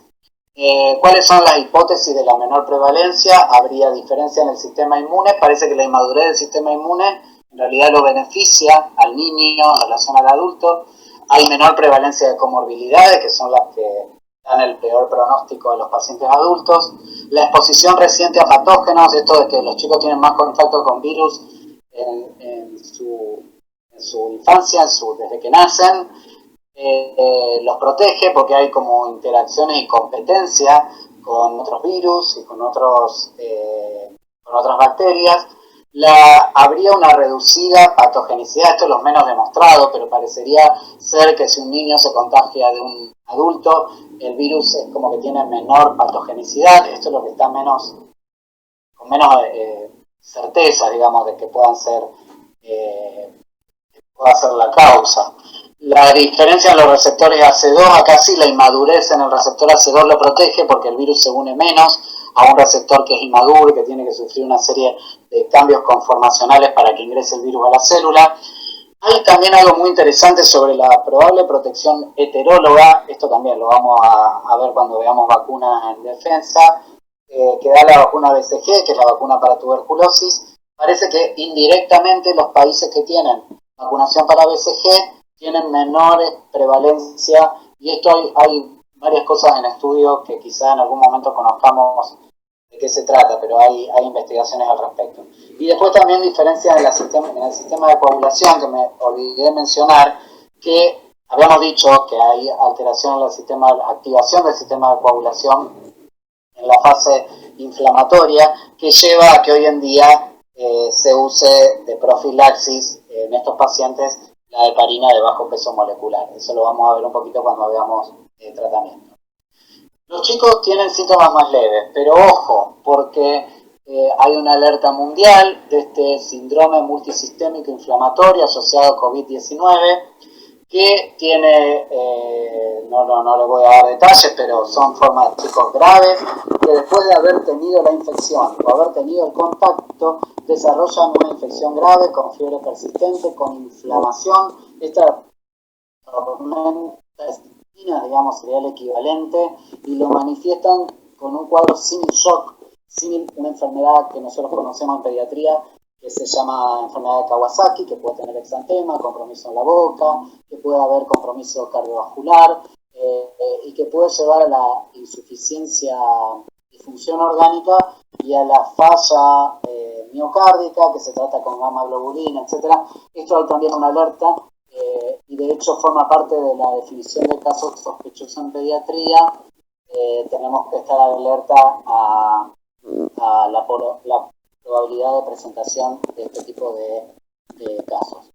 ¿Cuáles son las hipótesis de la menor prevalencia? Habría diferencia en el sistema inmune, parece que la inmadurez del sistema inmune en realidad lo beneficia al niño en relación al adulto. Hay menor prevalencia de comorbilidades, que son las que dan el peor pronóstico a los pacientes adultos. La exposición reciente a patógenos, esto de que los chicos tienen más contacto con virus en su infancia, desde que nacen, los protege porque hay como interacciones y competencia con otros virus y con otras bacterias. Habría una reducida patogenicidad, esto es lo menos demostrado, pero parecería ser que si un niño se contagia de un adulto, el virus es como que tiene menor patogenicidad. Esto es lo que está con menos certeza, digamos, de que pueda ser la causa. La diferencia en los receptores AC2, acá sí la inmadurez en el receptor AC2 lo protege porque el virus se une menos a un receptor que es inmaduro, que tiene que sufrir una serie de cambios conformacionales para que ingrese el virus a la célula. Hay también algo muy interesante sobre la probable protección heteróloga, esto también lo vamos a ver cuando veamos vacunas en defensa, que da la vacuna BCG, que es la vacuna para tuberculosis. Parece que indirectamente los países que tienen vacunación para BCG tienen menores prevalencia, y esto hay varias cosas en estudio que quizá en algún momento conozcamos de qué se trata, pero hay investigaciones al respecto. Y después también diferencias en el sistema de coagulación, que me olvidé mencionar, que habíamos dicho que hay alteración en el sistema, activación del sistema de coagulación en la fase inflamatoria, que lleva a que hoy en día se use de profilaxis en estos pacientes la heparina de bajo peso molecular. Eso lo vamos a ver un poquito cuando veamos tratamiento. Los chicos tienen síntomas más leves, pero ojo, porque hay una alerta mundial de este síndrome multisistémico inflamatorio asociado a COVID-19 que tiene, no le voy a dar detalles, pero son formas de chicos graves que después de haber tenido la infección o haber tenido el contacto desarrollan una infección grave con fiebre persistente, con inflamación. Esta tormenta digamos, sería el equivalente, y lo manifiestan con un cuadro símil shock, símil una enfermedad que nosotros conocemos en pediatría, que se llama enfermedad de Kawasaki, que puede tener exantema, compromiso en la boca, que puede haber compromiso cardiovascular, y que puede llevar a la insuficiencia y función orgánica y a la falla miocárdica, que se trata con gamma globulina, etc. Esto hay también una alerta, y de hecho forma parte de la definición de casos sospechosos en pediatría. Tenemos que estar alerta a la probabilidad de presentación de este tipo de casos.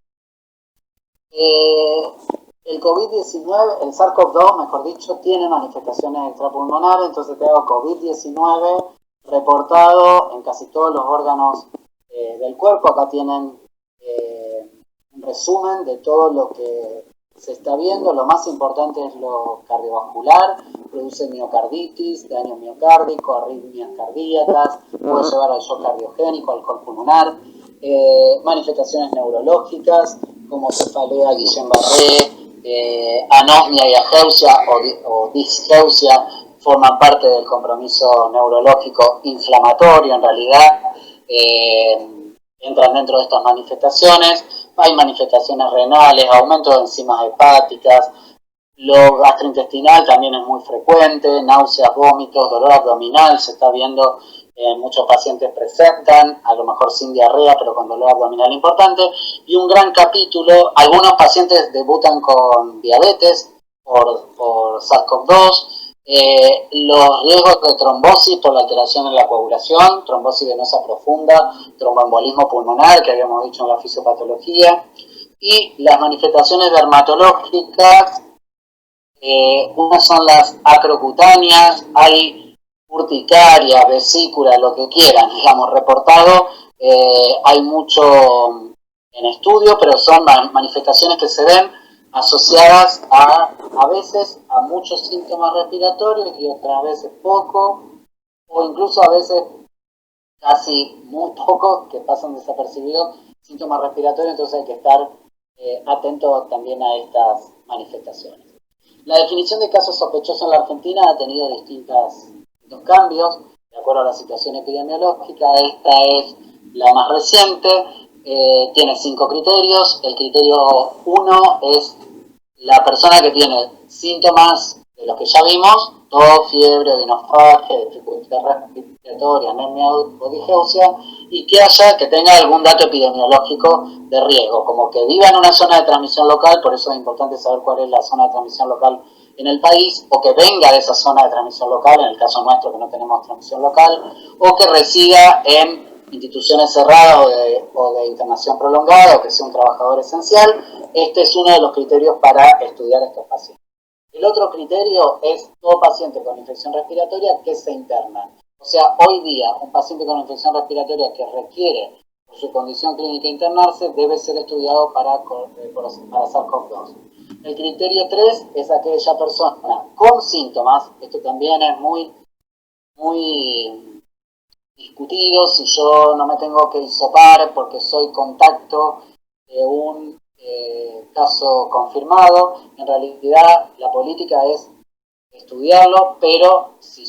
El COVID-19, el SARS-CoV-2, mejor dicho, tiene manifestaciones extrapulmonares, entonces tengo COVID-19 reportado en casi todos los órganos del cuerpo. Acá tienen un resumen de todo lo que se está viendo. Lo más importante es lo cardiovascular, produce miocarditis, daño miocárdico, arritmias cardíacas, puede llevar al shock cardiogénico, alcohol pulmonar, manifestaciones neurológicas como cefalea Guillain-Barré, anosmia y ageusia o disgeusia forman parte del compromiso neurológico inflamatorio en realidad. Entran dentro de estas manifestaciones. Hay manifestaciones renales, aumento de enzimas hepáticas, lo gastrointestinal también es muy frecuente, náuseas, vómitos, dolor abdominal, se está viendo en muchos pacientes presentan, a lo mejor sin diarrea, pero con dolor abdominal importante, y un gran capítulo, algunos pacientes debutan con diabetes por SARS-CoV-2, los riesgos de trombosis por la alteración en la coagulación, trombosis venosa profunda, tromboembolismo pulmonar, que habíamos dicho en la fisiopatología, y las manifestaciones dermatológicas, unas son las acrocutáneas, hay urticaria, vesícula, lo que quieran, digamos, reportado, hay mucho en estudio, pero son manifestaciones que se ven asociadas a veces a muchos síntomas respiratorios y otras veces poco, o incluso a veces casi muy pocos que pasan desapercibidos síntomas respiratorios, entonces hay que estar atento también a estas manifestaciones. La definición de casos sospechosos en la Argentina ha tenido distintos cambios de acuerdo a la situación epidemiológica. Esta es la más reciente, tiene 5 criterios. El criterio 1 es la persona que tiene síntomas de los que ya vimos, tos, fiebre, odinofagia, dificultad respiratoria, anemia o digeusia, y que tenga algún dato epidemiológico de riesgo, como que viva en una zona de transmisión local, por eso es importante saber cuál es la zona de transmisión local en el país, o que venga de esa zona de transmisión local, en el caso nuestro que no tenemos transmisión local, o que resida en instituciones cerradas o de internación prolongada, o que sea un trabajador esencial. Este es uno de los criterios para estudiar a estos pacientes. El otro criterio es todo paciente con infección respiratoria que se interna. O sea, hoy día un paciente con infección respiratoria que requiere, por su condición clínica, internarse, debe ser estudiado para SARS-CoV-2. El criterio 3 es aquella persona con síntomas, esto también es muy discutido, si yo no me tengo que hisopar porque soy contacto de un caso confirmado. En realidad la política es estudiarlo, pero si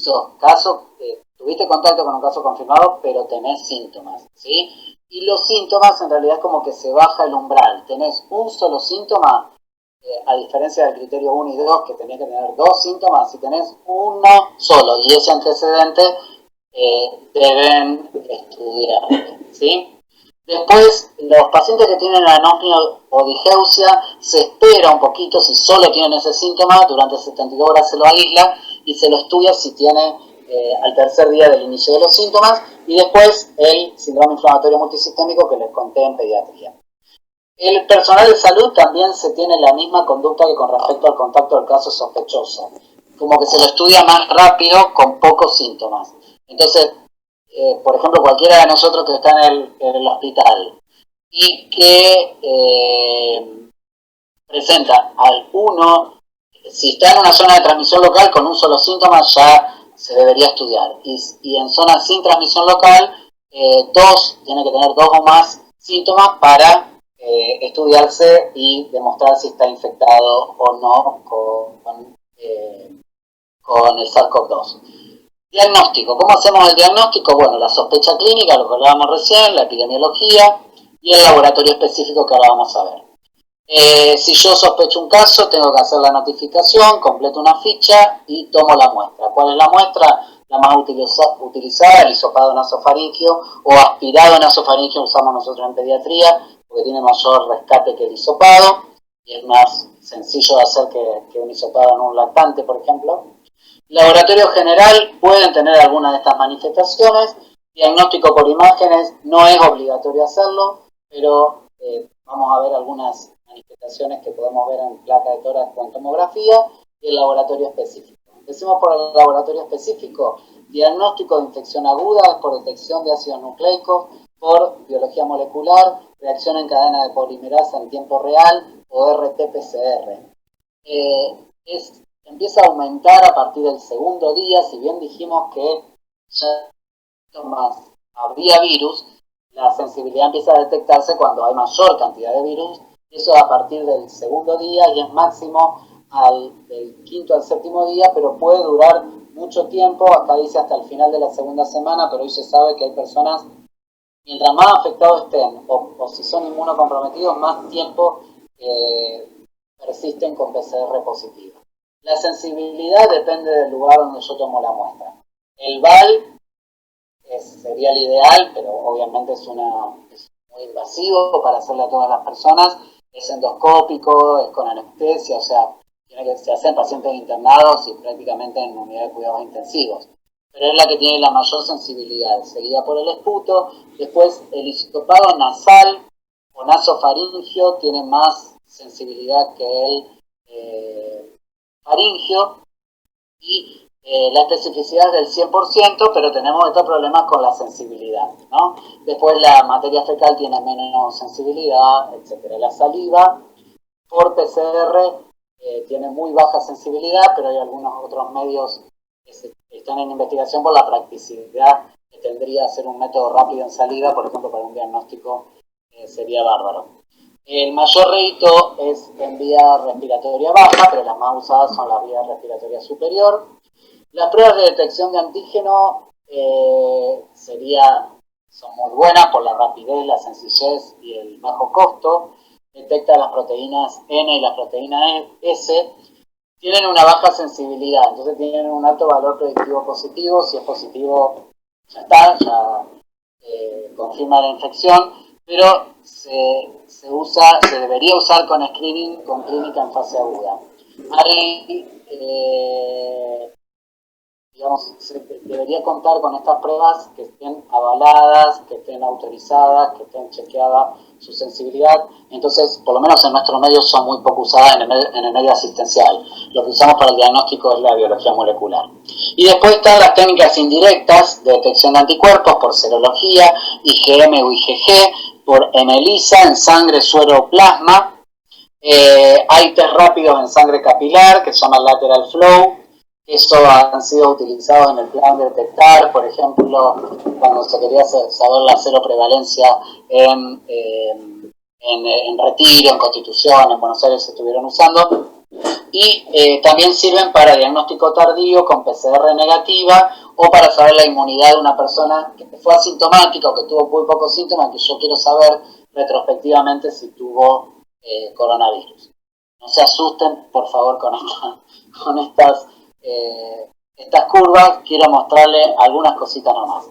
tuviste contacto con un caso confirmado, pero tenés síntomas, ¿sí? Y los síntomas en realidad es como que se baja el umbral, tenés un solo síntoma, a diferencia del criterio 1 y 2, que tenés que tener 2 síntomas, si tenés uno solo y ese antecedente, deben estudiar, ¿sí? Después, los pacientes que tienen anosmia o digeusia, se espera un poquito, si solo tienen ese síntoma, durante 72 horas se lo aísla y se lo estudia si tiene al tercer día del inicio de los síntomas, y después el síndrome inflamatorio multisistémico que les conté en pediatría. El personal de salud también se tiene la misma conducta que con respecto al contacto del caso sospechoso. como que se lo estudia más rápido con pocos síntomas. Entonces, por ejemplo, cualquiera de nosotros que está en el hospital y que presenta alguno, si está en una zona de transmisión local con un solo síntoma ya se debería estudiar. Y en zonas sin transmisión local, tiene que tener dos o más síntomas para estudiarse y demostrar si está infectado o no con el SARS-CoV-2. Diagnóstico. ¿Cómo hacemos el diagnóstico? Bueno, la sospecha clínica, lo que hablábamos recién, la epidemiología y el laboratorio específico que ahora vamos a ver. Si yo sospecho un caso, tengo que hacer la notificación, completo una ficha y tomo la muestra. ¿Cuál es la muestra? La más utilizada, el hisopado nasofaringeo o aspirado nasofaringeo, usamos nosotros en pediatría, porque tiene mayor rescate que el hisopado y es más sencillo de hacer que un hisopado en un lactante, por ejemplo. Laboratorio general pueden tener alguna de estas manifestaciones. Diagnóstico por imágenes no es obligatorio hacerlo, pero vamos a ver algunas manifestaciones que podemos ver en placa de tórax con tomografía y el laboratorio específico. Empecemos por el laboratorio específico. Diagnóstico de infección aguda por detección de ácidos nucleicos, por biología molecular, reacción en cadena de polimerasa en tiempo real o RT-PCR. Empieza a aumentar a partir del segundo día, si bien dijimos que ya más habría virus, la sensibilidad empieza a detectarse cuando hay mayor cantidad de virus, y eso a partir del segundo día y es máximo del quinto al séptimo día, pero puede durar mucho tiempo, acá dice hasta el final de la segunda semana, pero hoy se sabe que hay personas, mientras más afectados estén o si son inmunocomprometidos, más tiempo persisten con PCR positivo. La sensibilidad depende del lugar donde yo tomo la muestra. El VAL sería el ideal, pero obviamente es muy invasivo para hacerle a todas las personas. Es endoscópico, es con anestesia, o sea, se hacen pacientes internados y prácticamente en unidad de cuidados intensivos. Pero es la que tiene la mayor sensibilidad, seguida por el esputo. Después el hisopado nasal o nasofaringio tiene más sensibilidad que el faringio y la especificidad es del 100%, pero tenemos estos problemas con la sensibilidad, ¿no? Después la materia fecal tiene menos sensibilidad, etc. La saliva por PCR tiene muy baja sensibilidad, pero hay algunos otros medios que están en investigación por la practicidad que tendría ser un método rápido en saliva, por ejemplo, para un diagnóstico sería bárbaro. El mayor rédito es en vía respiratoria baja, pero las más usadas son las vías respiratoria superior. Las pruebas de detección de antígeno son muy buenas por la rapidez, la sencillez y el bajo costo. Detecta las proteínas N y las proteínas S. Tienen una baja sensibilidad, entonces tienen un alto valor predictivo positivo. Si es positivo, ya está, ya confirma la infección, pero se debería usar con screening, con clínica en fase aguda. Se debería contar con estas pruebas que estén avaladas, que estén autorizadas, que estén chequeadas su sensibilidad. Entonces, por lo menos en nuestros medios son muy poco usadas en el medio asistencial. Lo que usamos para el diagnóstico es la biología molecular. Y después están las técnicas indirectas de detección de anticuerpos por serología, IgM o IgG, por ELISA en sangre, suero o plasma. Hay test rápidos en sangre capilar que se llama lateral flow. Eso han sido utilizados en el plan de detectar, por ejemplo, cuando se quería saber la seroprevalencia en Retiro, en Constitución, en Buenos Aires se estuvieron usando. Y también sirven para diagnóstico tardío con PCR negativa o para saber la inmunidad de una persona que fue asintomática o que tuvo muy pocos síntomas, que yo quiero saber retrospectivamente si tuvo coronavirus. No se asusten, por favor, con estas curvas. Quiero mostrarles algunas cositas nomás.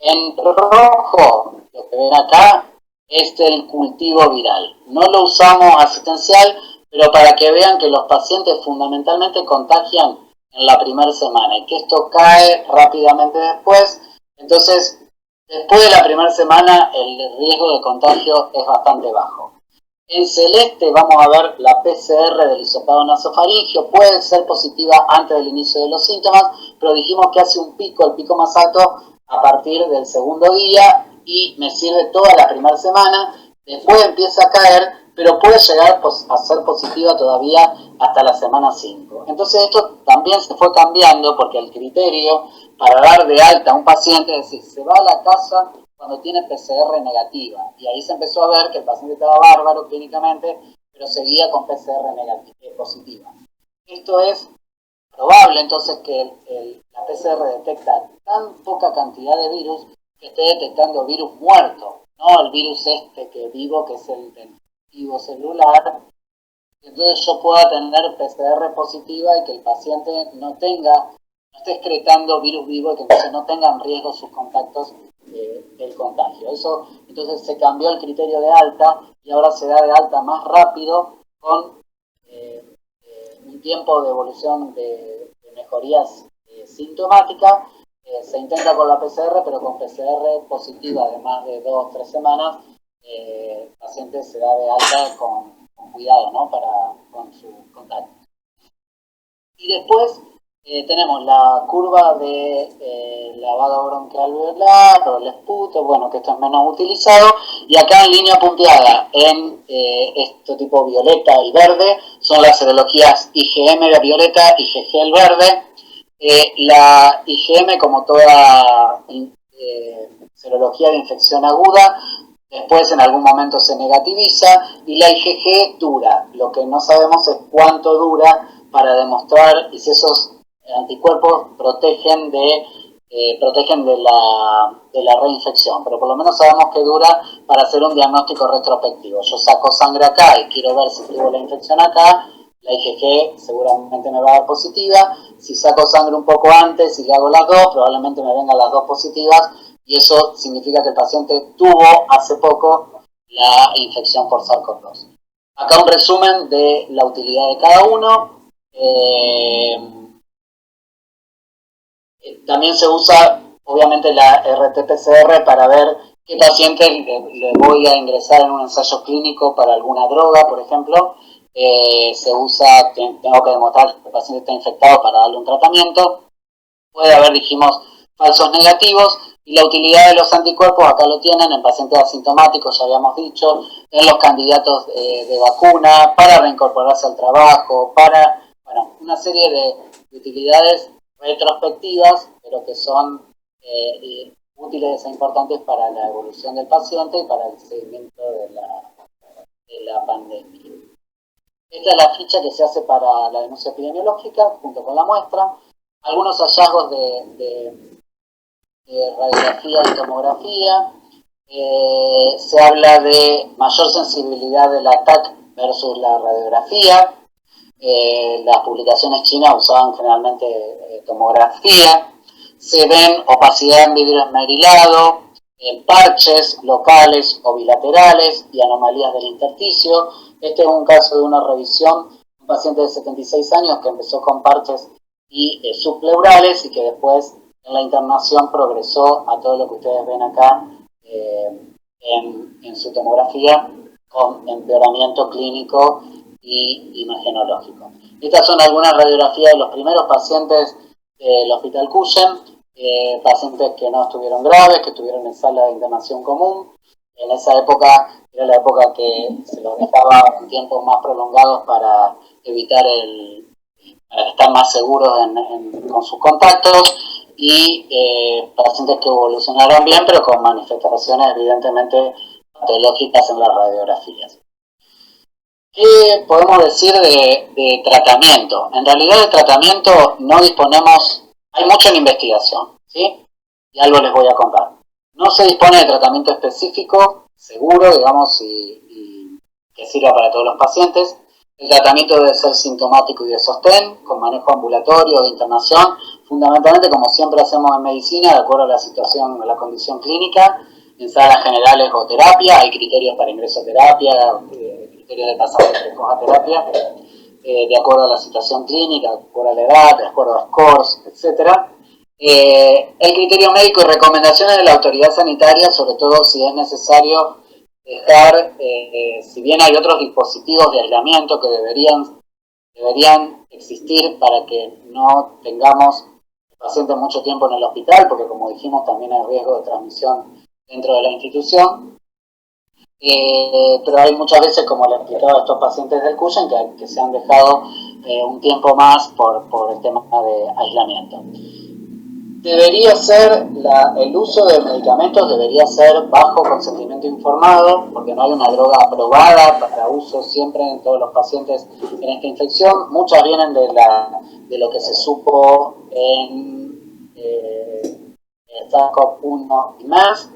En rojo, lo que ven acá, es el cultivo viral. No lo usamos asistencial, pero para que vean que los pacientes fundamentalmente contagian en la primera semana y que esto cae rápidamente después. Entonces, después de la primera semana, el riesgo de contagio es bastante bajo. En celeste vamos a ver la PCR del hisopado nasofaringeo, puede ser positiva antes del inicio de los síntomas, pero dijimos que hace un pico, el pico más alto, a partir del segundo día y me sirve toda la primera semana, después empieza a caer, pero puede llegar a ser positiva todavía hasta la semana 5. Entonces esto también se fue cambiando porque el criterio para dar de alta a un paciente es decir, se va a la casa cuando tiene PCR negativa. Y ahí se empezó a ver que el paciente estaba bárbaro clínicamente, pero seguía con PCR positiva. Esto es probable entonces que la PCR detecta tan poca cantidad de virus que esté detectando virus muerto, no el virus que vivo, que es el del vivo celular. Entonces yo pueda tener PCR positiva y que el paciente no esté excretando virus vivo y que entonces no tengan riesgo sus contactos del contagio. Eso, entonces se cambió el criterio de alta y ahora se da de alta más rápido con un tiempo de evolución de mejorías sintomáticas. Se intenta con la PCR, pero con PCR positiva de más de 2 o 3 semanas, el paciente se da de alta con cuidado, ¿no? Con su contacto. Y después tenemos la curva de lavado bronquial alveolar o el esputo, bueno, que esto es menos utilizado, y acá en línea punteada en este tipo violeta y verde son las serologías IgM de violeta, IgG el verde. La IgM, como toda serología de infección aguda, después en algún momento se negativiza, y la IgG dura. Lo que no sabemos es cuánto dura para demostrar y si esos anticuerpos protegen de la reinfección, pero por lo menos sabemos que dura para hacer un diagnóstico retrospectivo. Yo saco sangre acá y quiero ver si tuvo la infección acá, la IgG seguramente me va a dar positiva. Si saco sangre un poco antes y le hago las dos, probablemente me vengan las dos positivas, y eso significa que el paciente tuvo hace poco la infección por SARS-CoV-2. Acá un resumen de la utilidad de cada uno. También se usa, obviamente, la RT-PCR para ver qué paciente le voy a ingresar en un ensayo clínico para alguna droga, por ejemplo. Se usa, tengo que demostrar que el paciente está infectado para darle un tratamiento. Puede haber, dijimos, falsos negativos. Y la utilidad de los anticuerpos, acá lo tienen, en pacientes asintomáticos, ya habíamos dicho, en los candidatos de vacuna, para reincorporarse al trabajo, para, bueno, una serie de utilidades retrospectivas, pero que son útiles e importantes para la evolución del paciente y para el seguimiento de la pandemia. Esta es la ficha que se hace para la denuncia epidemiológica, junto con la muestra. Algunos hallazgos de radiografía y tomografía. Se habla de mayor sensibilidad del ATAC versus la radiografía. Las publicaciones chinas usaban generalmente tomografía. Se ven opacidad en vidrio esmerilado, parches locales o bilaterales y anomalías del intersticio. Este es un caso de una revisión, un paciente de 76 años que empezó con parches y subpleurales y que después en la internación progresó a todo lo que ustedes ven acá en su tomografía, con empeoramiento clínico y imagenológico. Estas son algunas radiografías de los primeros pacientes del Hospital Cushen, pacientes que no estuvieron graves, que estuvieron en sala de internación común. En esa época era la época que se los dejaba en tiempos más prolongados para evitar para estar más seguros con sus contactos, y pacientes que evolucionaron bien, pero con manifestaciones evidentemente patológicas en las radiografías. ¿Qué podemos decir de tratamiento? En realidad de tratamiento no disponemos, hay mucho en investigación, ¿sí? Y algo les voy a contar. No se dispone de tratamiento específico, seguro, digamos, y que sirva para todos los pacientes. El tratamiento debe ser sintomático y de sostén, con manejo ambulatorio o de internación, fundamentalmente como siempre hacemos en medicina, de acuerdo a la situación, a la condición clínica, en salas generales o terapia, hay criterios para ingreso a terapia, criterios de pasaje precoz a terapia, de acuerdo a la situación clínica, de acuerdo a la edad, de acuerdo a scores, etc. El criterio médico y recomendaciones de la autoridad sanitaria, sobre todo si es necesario dejar, si bien hay otros dispositivos de aislamiento que deberían existir para que no tengamos pacientes mucho tiempo en el hospital, porque como dijimos también hay riesgo de transmisión dentro de la institución, pero hay muchas veces, como le explicaba a estos pacientes del CUSEN, que se han dejado un tiempo más por el tema de aislamiento. Debería ser, el uso de medicamentos debería ser bajo consentimiento informado, porque no hay una droga aprobada para uso siempre en todos los pacientes en esta infección. Muchas vienen de lo que se supo en SARS-CoV-1 y más.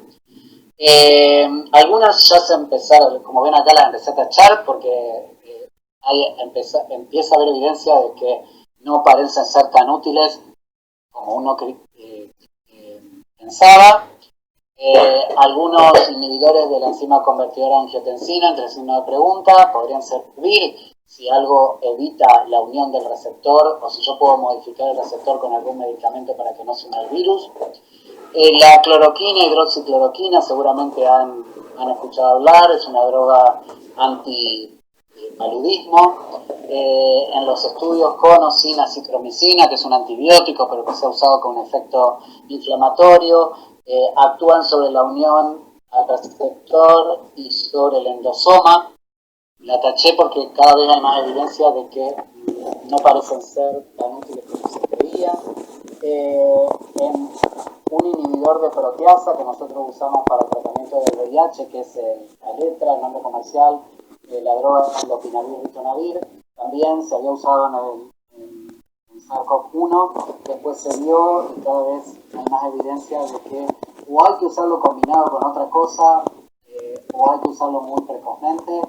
Algunas ya se empezaron, como ven acá las empecé a tachar, porque empieza a haber evidencia de que no parecen ser tan útiles como uno pensaba. Algunos inhibidores de la enzima convertidora de angiotensina, entre signos de pregunta, podrían servir si algo evita la unión del receptor o si yo puedo modificar el receptor con algún medicamento para que no se una el virus. La cloroquina, hidroxicloroquina, seguramente han escuchado hablar, es una droga antipaludismo. En los estudios con o sin acitromicina, que es un antibiótico, pero que se ha usado con un efecto inflamatorio, actúan sobre la unión al receptor y sobre el endosoma. La taché porque cada vez hay más evidencia de que no parecen ser tan útiles como se creía. En un inhibidor de proteasa que nosotros usamos para el tratamiento del VIH, que es la letra, el nombre comercial de la droga lopinavir ritonavir, también se había usado en SARS-CoV-1, después se vio y cada vez hay más evidencia de que o hay que usarlo combinado con otra cosa o hay que usarlo muy precozmente,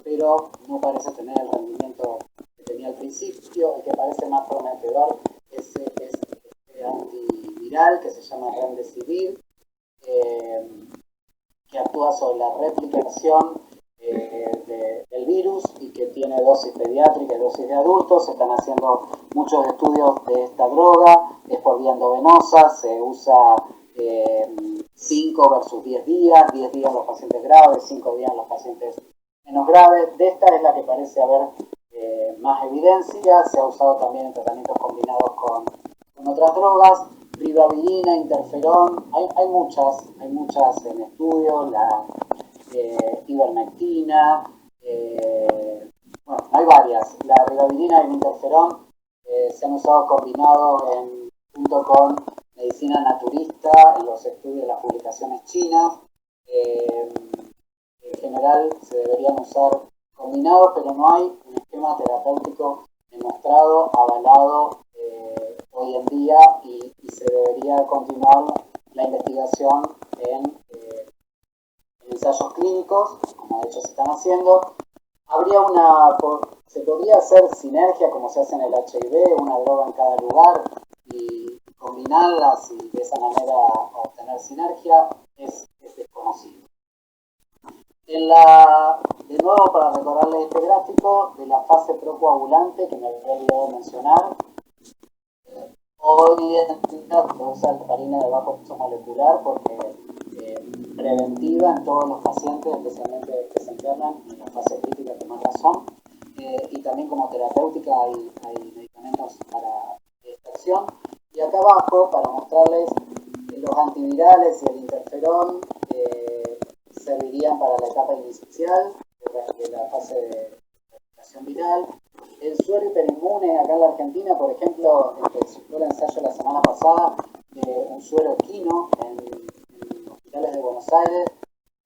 pero no parece tener el rendimiento que tenía al principio. El que parece más prometedor es este antiviral que se llama Remdesivir, que actúa sobre la replicación del virus y que tiene dosis pediátrica y dosis de adultos. Se están haciendo muchos estudios de esta droga, es por vía endovenosa, se usa 5 versus 10 días, 10 días en los pacientes graves, 5 días en los pacientes menos graves. De esta es la que parece haber más evidencia, se ha usado también en tratamientos combinados con otras drogas, ribavirina, interferón, hay muchas en estudio, la ivermectina, bueno, hay varias. La ribavirina y el interferón se han usado combinados junto con medicina naturista en los estudios de las publicaciones chinas. En general se deberían usar combinados, pero no hay un esquema terapéutico demostrado, avalado hoy en día, y se debería continuar la investigación en ensayos clínicos, como de hecho se están haciendo. Se podría hacer sinergia como se hace en el HIV, una droga en cada lugar, y combinarlas y de esa manera obtener sinergia es desconocido. De nuevo, para recordarles este gráfico de la fase procoagulante que me había olvidado mencionar, hoy en día se usa heparina de bajo peso molecular porque preventiva en todos los pacientes, especialmente que se internan en la fase crítica con más razón, y también como terapéutica hay medicamentos para esta acción. Y acá abajo, para mostrarles los antivirales y el interferón servirían para la etapa inicial de la fase de replicación viral. El suero hiperinmune acá en la Argentina, por ejemplo, el ensayo la semana pasada de un suero equino en hospitales de Buenos Aires,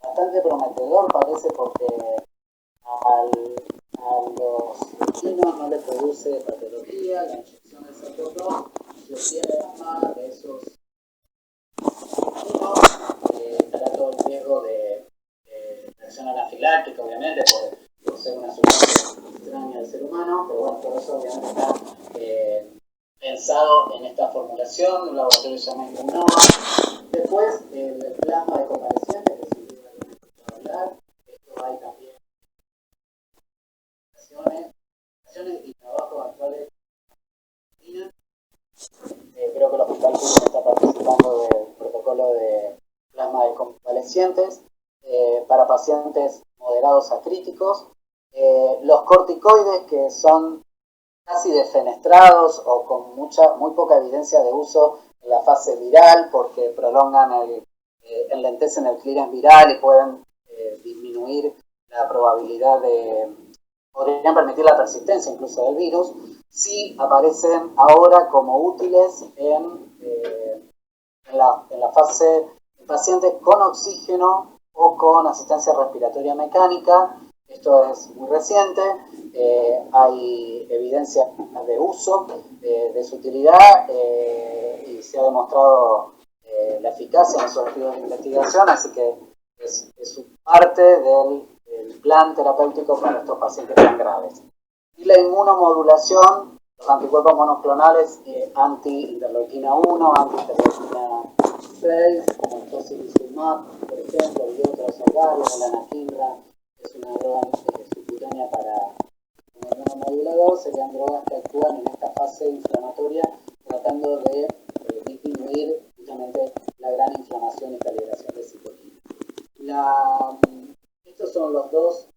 bastante prometedor parece, porque a los equinos no le produce patología, la inyección del SARS-CoV-2 se obtiene más de esos equinos, estará todo el riesgo de reacción anafiláctica, obviamente, por ser una sustancia extraña del ser humano, pero bueno, todo eso obviamente está pensado en esta formulación, un laboratorio se llama Immunova. Después, el plasma de convalecientes, que sin duda lo hemos escuchado hablar. Esto hay también investigaciones y trabajos actuales. Creo que el Hospital Clínico está participando del protocolo de plasma de convalecientes. pacientes moderados a críticos. Los corticoides, que son casi defenestrados o con muy poca evidencia de uso en la fase viral, porque prolongan enlentecen el clearance viral y pueden disminuir la probabilidad podrían permitir la persistencia incluso del virus, sí aparecen ahora como útiles en la fase de pacientes con oxígeno o con asistencia respiratoria mecánica. Esto es muy reciente, hay evidencia de uso, de su utilidad, y se ha demostrado la eficacia en esos estudios de investigación, así que es parte del plan terapéutico para estos pacientes tan graves. Y la inmunomodulación, los anticuerpos monoclonales anti-interleuquina 1, anti-interleuquina 6, como el tocilizumab, por ejemplo, y otros varios, la anakinra, es una droga subcutánea para como inmunomodulador, serían drogas que actúan en esta fase inflamatoria, tratando de disminuir justamente la gran inflamación y calibración de citokina. Estos son los dos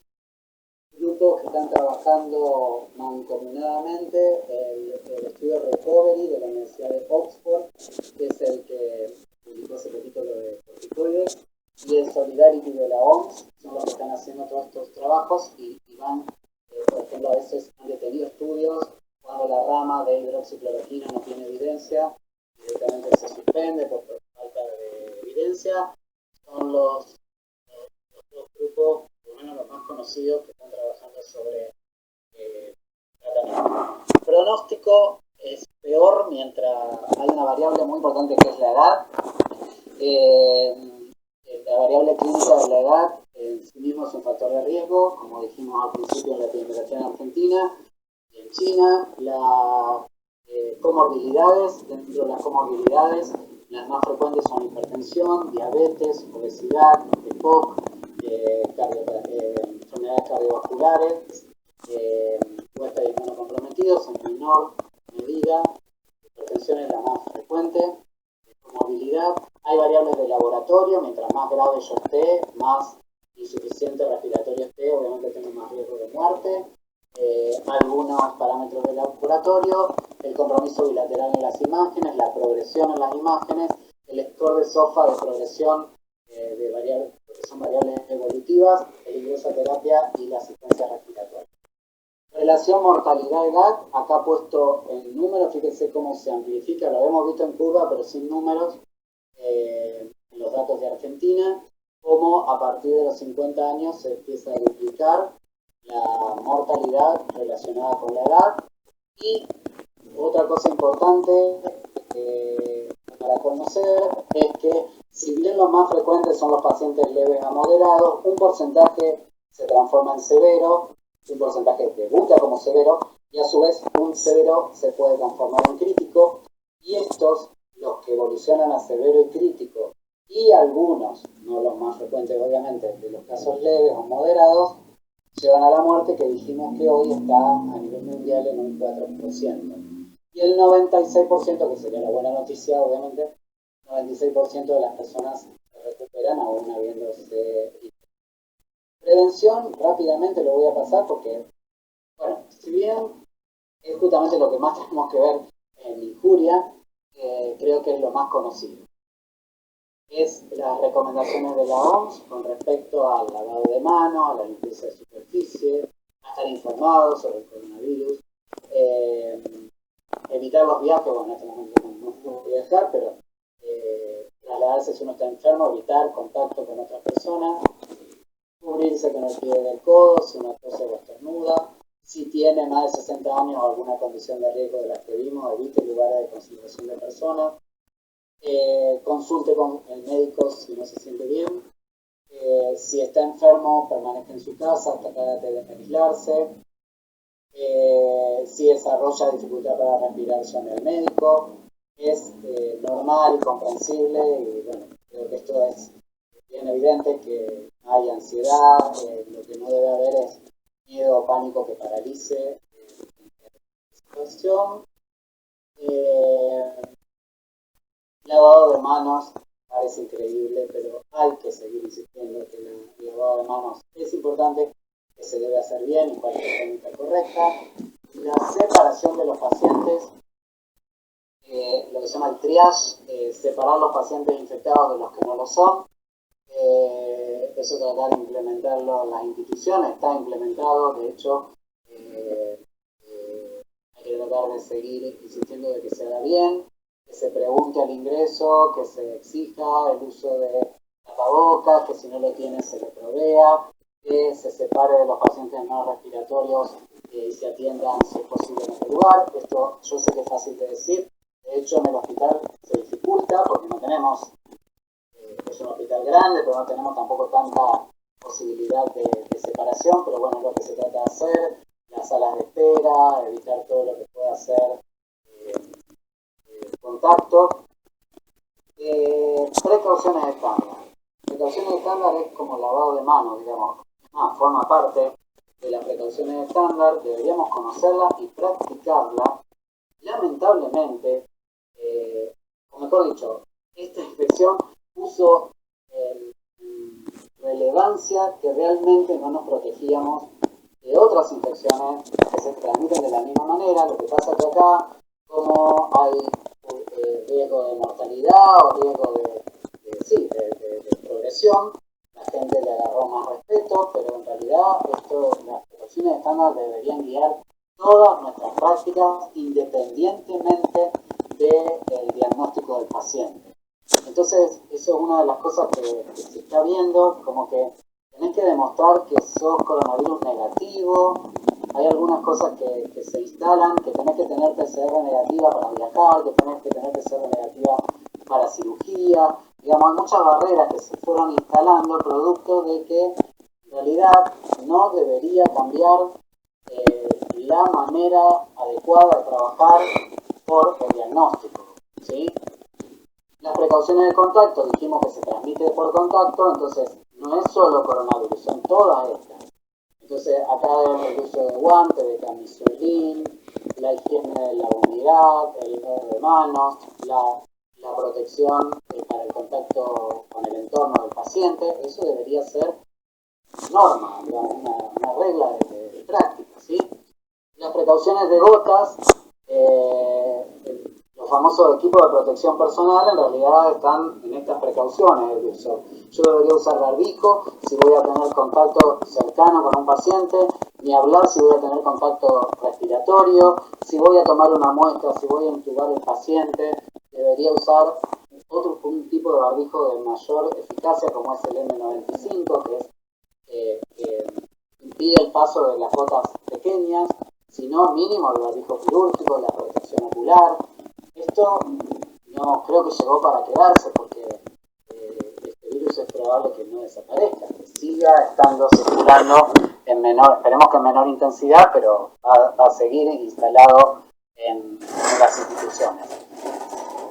grupos que están trabajando mancomunadamente. El estudio Recovery de la Universidad de Oxford, que es el que publicó ese capítulo de corticoides, y el Solidarity de la OMS, son los que están haciendo todos estos trabajos y van, por ejemplo, a veces han detenido estudios cuando la rama de hidroxicloroquina no tiene evidencia, directamente se suspende por falta de evidencia. Son los dos grupos, por lo menos los más conocidos, que están trabajando sobre tratamiento. El pronóstico es peor mientras hay una variable muy importante que es la edad. La variable clínica de la edad en sí mismo es un factor de riesgo, como dijimos al principio en la epidemiología en Argentina y en China. Las comorbilidades, dentro de las comorbilidades, las más frecuentes son hipertensión, diabetes, obesidad, EPOC, enfermedades cardiovasculares, huéspedes inmunocomprometidos en menor medida. Hipertensión es la más frecuente. Comorbilidad, hay variables de laboratorio, mientras más grave yo esté, más insuficiente respiratorio esté, obviamente tengo más riesgo de muerte. Algunos parámetros de laboratorio, el compromiso bilateral en las imágenes, la progresión en las imágenes, el score de SOFA de progresión de variables, que son variables evolutivas, peligrosa terapia y la asistencia respiratoria. Relación mortalidad-edad, acá puesto en números, fíjense cómo se amplifica, lo habíamos visto en curva, pero sin números, en los datos de Argentina, cómo a partir de los 50 años se empieza a duplicar la mortalidad relacionada con la edad. Y otra cosa importante para conocer es que, si bien los más frecuentes son los pacientes leves a moderados, un porcentaje se transforma en severo, un porcentaje debuta como severo, y a su vez un severo se puede transformar en crítico, y estos, los que evolucionan a severo y crítico, y algunos, no los más frecuentes obviamente, de los casos leves o moderados, llevan a la muerte, que dijimos que hoy está a nivel mundial en un 4%. Y el 96%, que sería la buena noticia obviamente, 96% de las personas se recuperan aún habiéndose. Prevención, rápidamente lo voy a pasar porque, bueno, si bien es justamente lo que más tenemos que ver en injuria, creo que es lo más conocido. Es las recomendaciones de la OMS con respecto al lavado de manos, a la limpieza de superficie, a estar informados sobre el coronavirus, evitar los viajes, bueno, en este momento no podemos viajar, pero trasladarse si uno está enfermo, evitar contacto con otras personas, cubrirse con el pie del codo si uno tose o estornuda. Si tiene más de 60 años o alguna condición de riesgo de las que vimos, evite lugares de concentración de personas. Consulte con el médico si no se siente bien. Si está enfermo, permanezca en su casa, trate de aislarse. Si desarrolla dificultad para respirar, llame al médico. Es normal y comprensible, y bueno, creo que esto es bien evidente, que hay ansiedad, lo que no debe haber es miedo o pánico que paralice la situación. Lavado de manos parece increíble, pero hay que seguir insistiendo que el lavado de manos es importante, que se debe hacer bien y con la técnica correcta. La separación de los pacientes, lo que se llama el triage, separar los pacientes infectados de los que no lo son. Eso tratar de implementarlo en las instituciones, está implementado, de hecho hay que tratar de seguir insistiendo de que se haga bien, que se pregunte al ingreso, que se exija el uso de tapabocas, que si no lo tiene se le provea, que se separe de los pacientes no respiratorios y se atiendan si es posible en otro lugar. Esto yo sé que es fácil de decir, de hecho en el hospital se dificulta porque no tenemos, es un hospital grande, pero no tenemos tampoco tanta posibilidad de separación, pero bueno, es lo que se trata de hacer, las salas de espera, evitar todo lo que pueda ser contacto. Precauciones estándar. Precauciones estándar es como lavado de manos, digamos, forma parte de las precauciones estándar, deberíamos conocerla y practicarla. Lamentablemente, o mejor dicho, esta infección puso relevancia que realmente no nos protegíamos de otras infecciones que se transmiten de la misma manera. Lo que pasa que acá, como hay riesgo de mortalidad o riesgo de progresión, la gente le agarró más respeto, pero en realidad las precauciones estándar deberían guiar todas nuestras prácticas independientemente del diagnóstico del paciente. Entonces, eso es una de las cosas que se está viendo, como que tenés que demostrar que sos coronavirus negativo. Hay algunas cosas que se instalan, que tenés que tener PCR negativa para viajar, que tenés que tener PCR negativa para cirugía. Digamos, hay muchas barreras que se fueron instalando producto de que en realidad no debería cambiar la manera adecuada de trabajar por el diagnóstico, ¿sí? Las precauciones de contacto, dijimos que se transmite por contacto, entonces no es solo coronavirus, son todas estas. Entonces acá el uso de guantes, de camisolín, la higiene de la unidad, el lavado de manos, la protección para el contacto con el entorno del paciente, eso debería ser norma, digamos, una regla de práctica, ¿sí? Las precauciones de gotas, los famosos equipos de protección personal en realidad están en estas precauciones de uso. Yo debería usar barbijo si voy a tener contacto cercano con un paciente, ni hablar si voy a tener contacto respiratorio, si voy a tomar una muestra, si voy a intubar al paciente, debería usar un tipo de barbijo de mayor eficacia como es el N95, que impide el paso de las gotas pequeñas, sino mínimo el barbijo quirúrgico, la protección ocular. Esto no creo que llegó para quedarse porque este virus es probable que no desaparezca, que siga estando circulando en menor, esperemos que en menor intensidad, pero va a seguir instalado en las instituciones.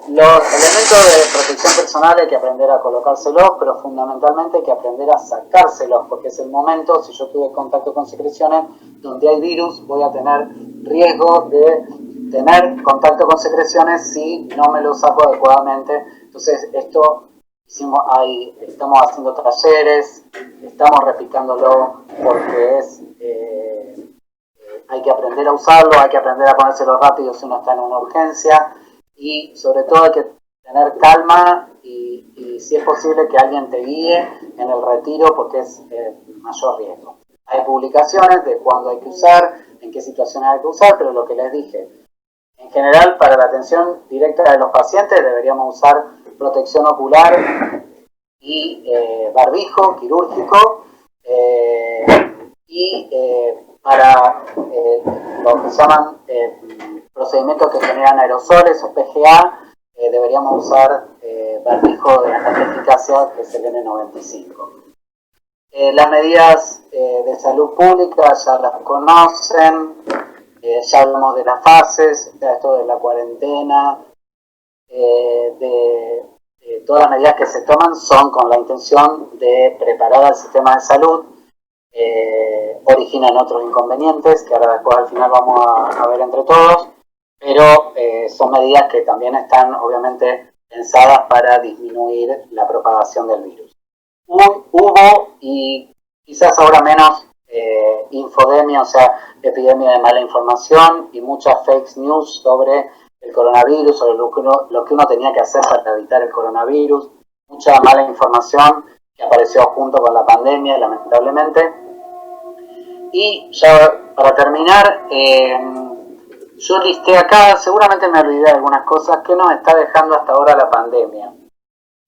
Los elementos de protección personal hay que aprender a colocárselos, pero fundamentalmente hay que aprender a sacárselos, porque es el momento, si yo tuve contacto con secreciones, donde hay virus, voy a tener riesgo de tener contacto con secreciones si no me lo saco adecuadamente. Entonces, esto estamos haciendo talleres, estamos replicándolo porque hay que aprender a usarlo, hay que aprender a ponérselo rápido si uno está en una urgencia. Y sobre todo hay que tener calma y si es posible que alguien te guíe en el retiro porque es mayor riesgo. Hay publicaciones de cuándo hay que usar, en qué situaciones hay que usar, pero lo que les dije, en general para la atención directa de los pacientes deberíamos usar protección ocular y barbijo quirúrgico para lo que se llaman procedimientos que generan aerosoles o PGA, deberíamos usar barbijo de alta eficacia, que es el N95. Las medidas de salud pública ya las conocen, ya hablamos de las fases, de esto de la cuarentena, todas las medidas que se toman son con la intención de preparar al sistema de salud, originan otros inconvenientes que ahora después al final vamos a ver entre todos, pero son medidas que también están obviamente pensadas para disminuir la propagación del virus. Hubo, y quizás ahora menos, infodemia, o sea, epidemia de mala información y muchas fake news sobre el coronavirus, sobre lo que uno tenía que hacer para evitar el coronavirus, mucha mala información que apareció junto con la pandemia, lamentablemente. Y ya para terminar, yo listé acá, seguramente me olvidé de algunas cosas que nos está dejando hasta ahora la pandemia.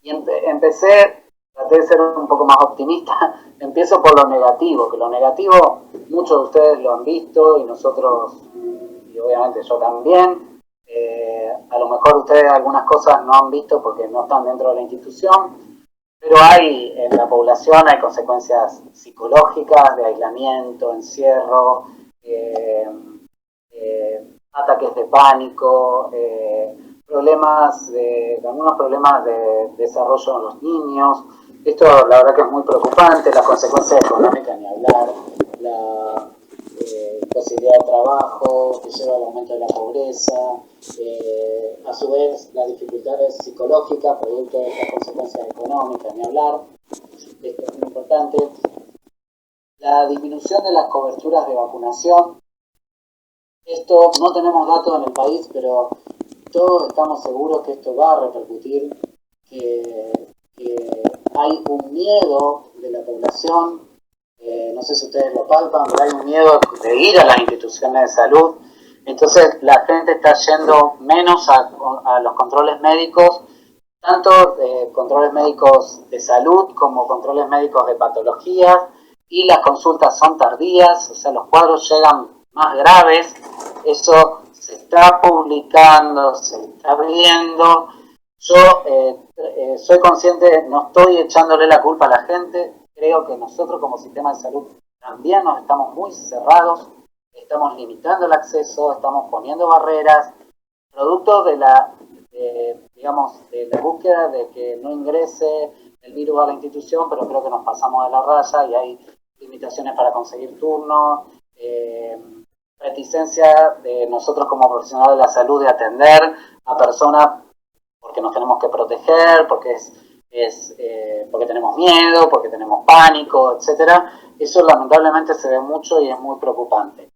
Y empecé, traté de ser un poco más optimista, empiezo por lo negativo, que lo negativo muchos de ustedes lo han visto y nosotros, y obviamente yo también. A lo mejor ustedes algunas cosas no han visto porque no están dentro de la institución, pero hay en la población hay consecuencias psicológicas de aislamiento, encierro, ataques de pánico, algunos problemas de desarrollo en los niños. Esto la verdad que es muy preocupante, las consecuencias económicas ni hablar, la posibilidad de trabajo que lleva al aumento de la pobreza, a su vez las dificultades psicológicas producto de estas consecuencias económicas ni hablar. Esto es muy importante. La disminución de las coberturas de vacunación. Esto no tenemos datos en el país, pero todos estamos seguros que esto va a repercutir, que hay un miedo de la población, no sé si ustedes lo palpan, pero hay un miedo de ir a las instituciones de salud. Entonces la gente está yendo menos a los controles médicos, tanto controles médicos de salud como controles médicos de patologías, y las consultas son tardías, o sea, los cuadros llegan más graves. Eso se está publicando, se está viendo. Yo soy consciente, no estoy echándole la culpa a la gente, creo que nosotros como sistema de salud también nos estamos muy cerrados, estamos limitando el acceso, estamos poniendo barreras, producto de la búsqueda de que no ingrese el virus a la institución, pero creo que nos pasamos de la raya y hay limitaciones para conseguir turnos, reticencia de nosotros como profesionales de la salud de atender a personas porque nos tenemos que proteger, porque porque tenemos miedo, porque tenemos pánico, etcétera. Eso lamentablemente se ve mucho y es muy preocupante.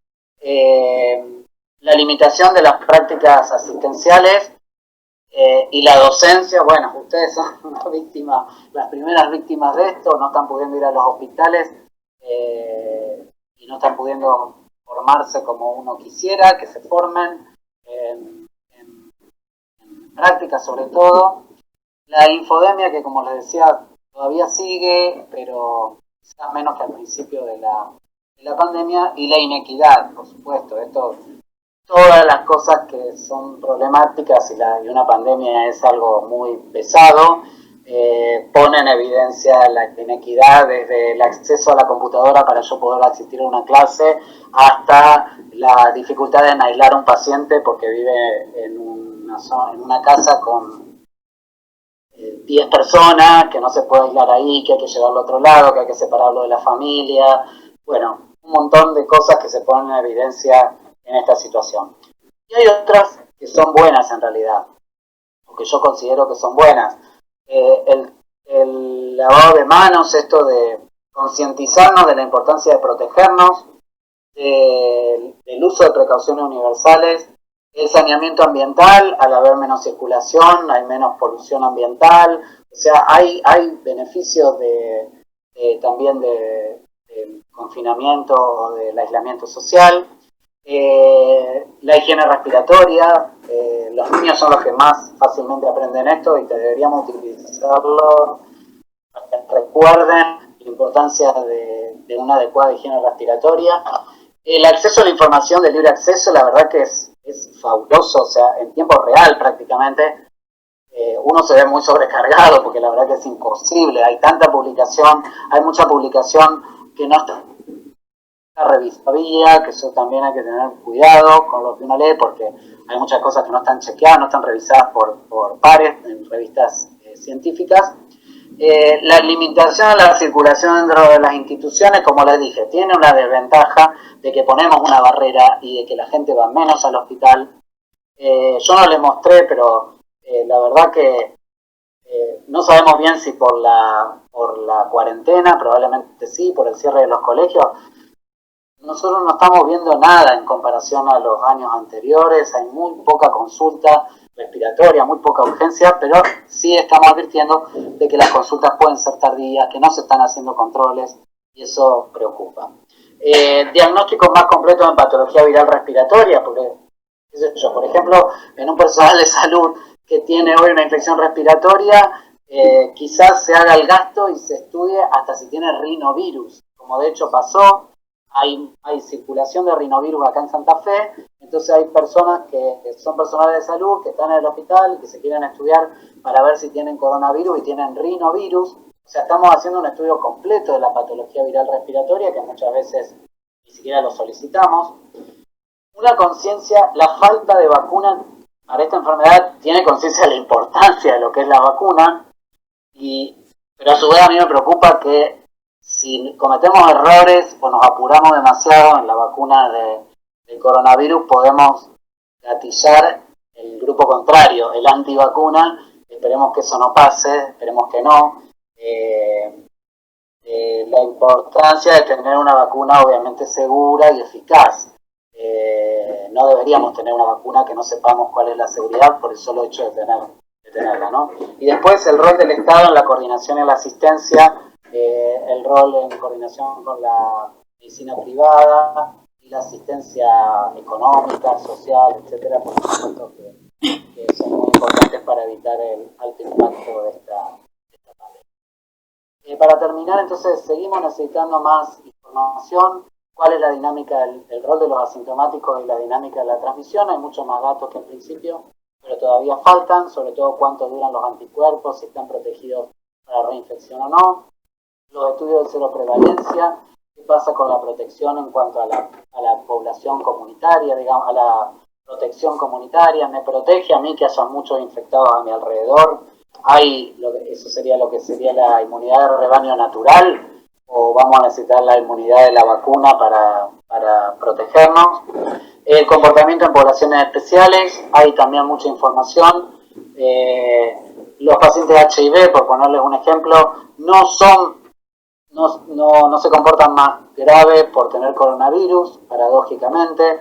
La limitación de las prácticas asistenciales y la docencia, bueno, ustedes son las primeras víctimas de esto, no están pudiendo ir a los hospitales y no están pudiendo formarse como uno quisiera, que se formen en práctica sobre todo. La infodemia que, como les decía, todavía sigue, pero quizás menos que al principio de la pandemia, y la inequidad, por supuesto. Todas las cosas que son problemáticas y una pandemia es algo muy pesado, pone en evidencia la inequidad desde el acceso a la computadora para yo poder asistir a una clase hasta la dificultad en aislar a un paciente porque vive en una casa con 10 personas, que no se puede aislar ahí, que hay que llevarlo a otro lado, que hay que separarlo de la familia. Bueno, un montón de cosas que se ponen en evidencia en esta situación. Y hay otras que son buenas en realidad, o que yo considero que son buenas. El lavado de manos, esto de concientizarnos de la importancia de protegernos, del uso de precauciones universales, el saneamiento ambiental, al haber menos circulación, hay menos polución ambiental, o sea, hay beneficios también del confinamiento o del aislamiento social. La higiene respiratoria, los niños son los que más fácilmente aprenden esto y deberíamos utilizarlo para que recuerden la importancia de una adecuada higiene respiratoria. El acceso a la información de libre acceso, la verdad que es fabuloso, o sea, en tiempo real prácticamente. Uno se ve muy sobrecargado porque la verdad que es imposible, hay tanta publicación, hay mucha publicación que no está revisada, que eso también hay que tener cuidado con lo que uno lee porque hay muchas cosas que no están chequeadas, no están revisadas por pares en revistas científicas. La limitación a la circulación dentro de las instituciones, como les dije, tiene una desventaja de que ponemos una barrera y de que la gente va menos al hospital. Yo no les mostré, pero la verdad que no sabemos bien si por la cuarentena, probablemente sí, por el cierre de los colegios. Nosotros no estamos viendo nada en comparación a los años anteriores, hay muy poca consulta respiratoria, muy poca urgencia, pero sí estamos advirtiendo de que las consultas pueden ser tardías, que no se están haciendo controles, y eso preocupa. Diagnósticos más completos en patología viral respiratoria, porque, qué sé yo, por ejemplo, en un personal de salud que tiene hoy una infección respiratoria, quizás se haga el gasto y se estudie hasta si tiene rinovirus, como de hecho pasó. Hay circulación de rinovirus acá en Santa Fe, entonces hay personas que son personales de salud, que están en el hospital, que se quieren estudiar para ver si tienen coronavirus y tienen rinovirus. O sea, estamos haciendo un estudio completo de la patología viral respiratoria, que muchas veces ni siquiera lo solicitamos. Una conciencia, la falta de vacuna para esta enfermedad tiene conciencia de la importancia de lo que es la vacuna, pero a su vez a mí me preocupa que si cometemos errores o nos apuramos demasiado en la vacuna del coronavirus, podemos gatillar el grupo contrario, el antivacuna. Esperemos que eso no pase, esperemos que no. La importancia de tener una vacuna obviamente segura y eficaz. No deberíamos tener una vacuna que no sepamos cuál es la seguridad por el solo hecho de tenerla, ¿no? Y después el rol del Estado en la coordinación y la asistencia, el rol en coordinación con la medicina privada y la asistencia económica, social, etcétera, por supuesto que son muy importantes para evitar el alto impacto de esta pandemia. Para terminar, entonces, seguimos necesitando más información. ¿Cuál es la dinámica, el rol de los asintomáticos y la dinámica de la transmisión? Hay muchos más datos que en principio, pero todavía faltan, sobre todo cuánto duran los anticuerpos, si están protegidos para reinfección o no. Los estudios de seroprevalencia, qué pasa con la protección en cuanto a la población comunitaria, digamos, a la protección comunitaria. ¿Me protege a mí que haya muchos infectados a mi alrededor? Eso sería lo que sería la inmunidad de rebaño natural, o vamos a necesitar la inmunidad de la vacuna para protegernos. El comportamiento en poblaciones especiales, hay también mucha información. Los pacientes HIV, por ponerles un ejemplo, no se comportan más graves por tener coronavirus, paradójicamente.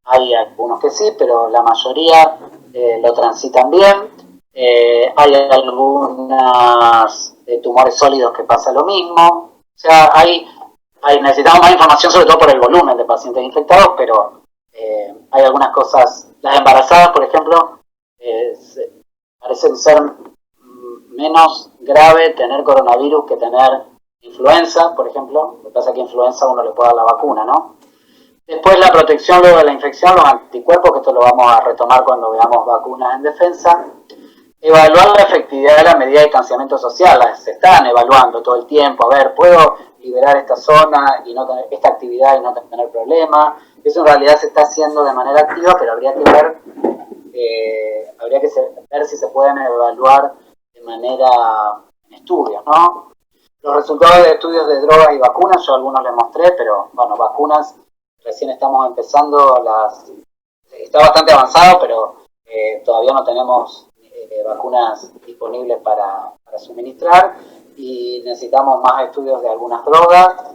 Hay algunos que sí, pero la mayoría lo transitan bien. Hay algunos tumores sólidos que pasa lo mismo. O sea, necesitamos más información, sobre todo por el volumen de pacientes infectados, pero hay algunas cosas. Las embarazadas, por ejemplo, parecen ser menos grave tener coronavirus que tener influenza, por ejemplo. Lo que pasa es que influenza uno le puede dar la vacuna, ¿no? Después la protección luego de la infección, los anticuerpos, que esto lo vamos a retomar cuando veamos vacunas en defensa. Evaluar la efectividad de la medida de distanciamiento social, se están evaluando todo el tiempo. A ver, ¿puedo liberar esta zona y no tener esta actividad y no tener problemas? Eso en realidad se está haciendo de manera activa, pero habría que ver si se pueden evaluar de manera en estudios, ¿no? Los resultados de estudios de drogas y vacunas, yo algunos les mostré, pero bueno, vacunas recién estamos empezando, está bastante avanzado, pero todavía no tenemos vacunas disponibles para suministrar, y necesitamos más estudios de algunas drogas.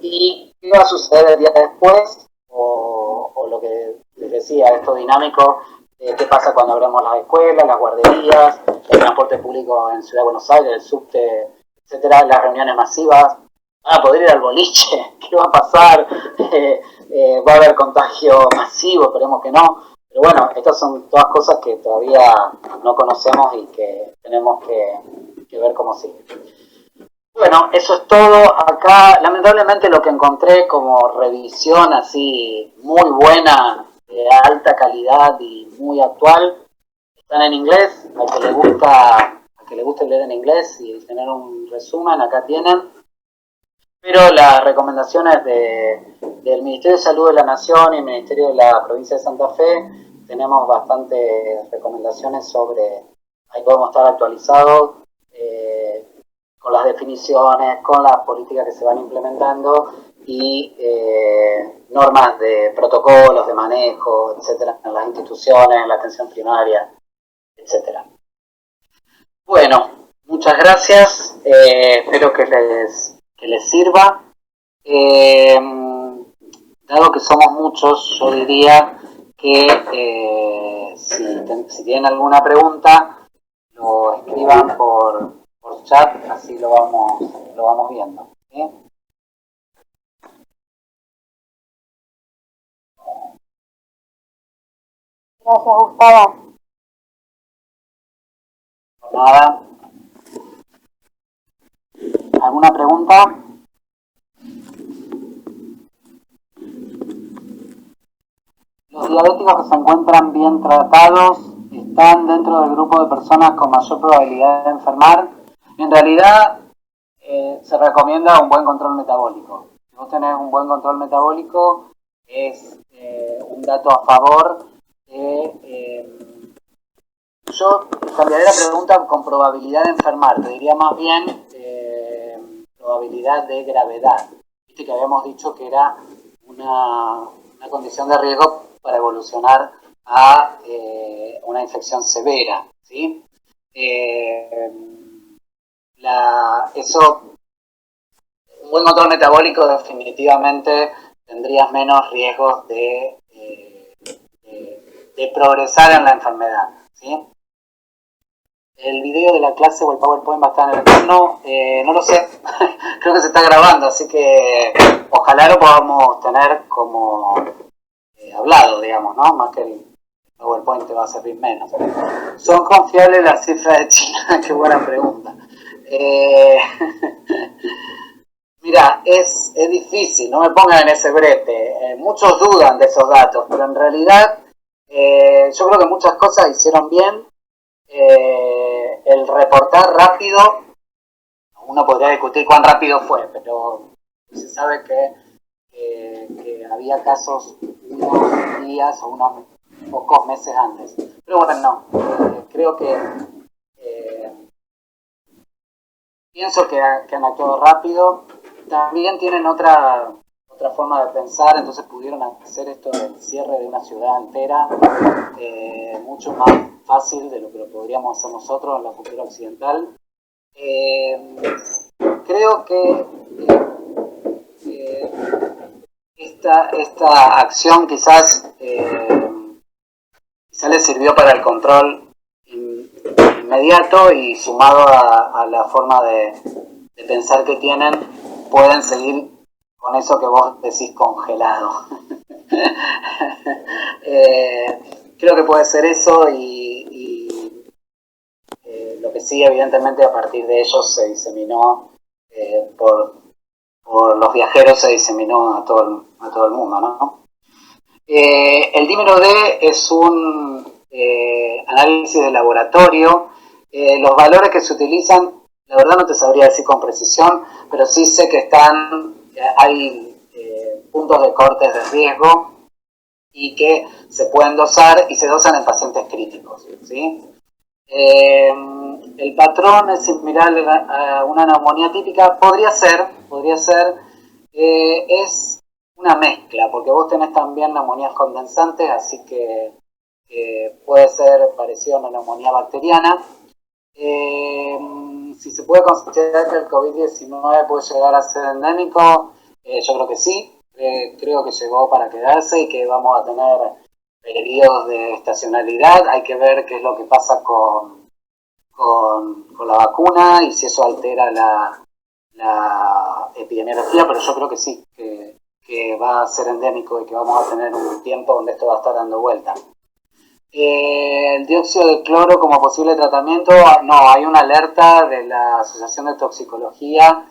¿Y qué va a suceder el día después? O lo que les decía, esto dinámico, qué pasa cuando abramos las escuelas, las guarderías, el transporte público en Ciudad de Buenos Aires, el subte, etcétera, las reuniones masivas. ¿Van a poder ir al boliche? ¿Qué va a pasar? ¿Va a haber contagio masivo? Esperemos que no. Pero bueno, estas son todas cosas que todavía no conocemos y que tenemos que ver cómo sigue. Bueno, eso es todo. Acá, lamentablemente, lo que encontré como revisión así muy buena, de alta calidad y muy actual, están en inglés. Al que le guste leer en inglés y tener un resumen, acá tienen. Pero las recomendaciones del Ministerio de Salud de la Nación y el Ministerio de la Provincia de Santa Fe, tenemos bastantes recomendaciones sobre, ahí podemos estar actualizados, con las definiciones, con las políticas que se van implementando y normas de protocolos de manejo, etcétera, en las instituciones, en la atención primaria, etcétera. Muchas gracias, espero que les sirva. Dado que somos muchos, yo diría que si tienen alguna pregunta, lo escriban por chat, así lo vamos viendo. ¿Sí? Gracias, Gustavo. Por nada. ¿Alguna pregunta? Los diabéticos que se encuentran bien tratados están dentro del grupo de personas con mayor probabilidad de enfermar. En realidad, se recomienda un buen control metabólico. Si vos tenés un buen control metabólico, es un dato a favor de... yo cambiaría la pregunta con probabilidad de enfermar, te diría más bien probabilidad de gravedad. Viste que habíamos dicho que era una condición de riesgo para evolucionar a una infección severa, ¿sí? Un buen control metabólico definitivamente tendrías menos riesgos de progresar en la enfermedad, ¿sí? El video de la clase o el PowerPoint va a estar en el turno, no lo sé, creo que se está grabando, así que ojalá lo podamos tener como hablado, digamos, ¿no? Más que el PowerPoint te va a servir menos. ¿Son confiables las cifras de China? Qué buena pregunta. Mira, es difícil, no me pongan en ese brete. Muchos dudan de esos datos, pero en realidad yo creo que muchas cosas hicieron bien. El reportar rápido, uno podría discutir cuán rápido fue, pero se sabe que había casos unos días o unos pocos meses antes. Pero bueno, no, creo que pienso que han actuado rápido. También tienen otra forma de pensar, entonces pudieron hacer esto del cierre de una ciudad entera mucho más fácil de lo que lo podríamos hacer nosotros en la cultura occidental. Creo que esta acción quizás le sirvió para el control inmediato y sumado a la forma de pensar que tienen, pueden seguir con eso que vos decís congelado. Creo que puede ser eso y lo que sí, evidentemente, a partir de ellos se diseminó por los viajeros, se diseminó a todo el mundo, ¿no? El dímero D es un análisis de laboratorio. Los valores que se utilizan, la verdad no te sabría decir con precisión, pero sí sé que hay puntos de cortes de riesgo y que se pueden dosar y se dosan en pacientes críticos, ¿sí? El patrón es similar a una neumonía típica, podría ser, es una mezcla, porque vos tenés también neumonías condensantes, así que puede ser parecido a una neumonía bacteriana. Si se puede considerar que el COVID-19 puede llegar a ser endémico, yo creo que sí, creo que llegó para quedarse y que vamos a tener periodos de estacionalidad. Hay que ver qué es lo que pasa con la vacuna y si eso altera la epidemiología, pero yo creo que sí, que va a ser endémico y que vamos a tener un tiempo donde esto va a estar dando vuelta. El dióxido de cloro como posible tratamiento, no, hay una alerta de la Asociación de Toxicología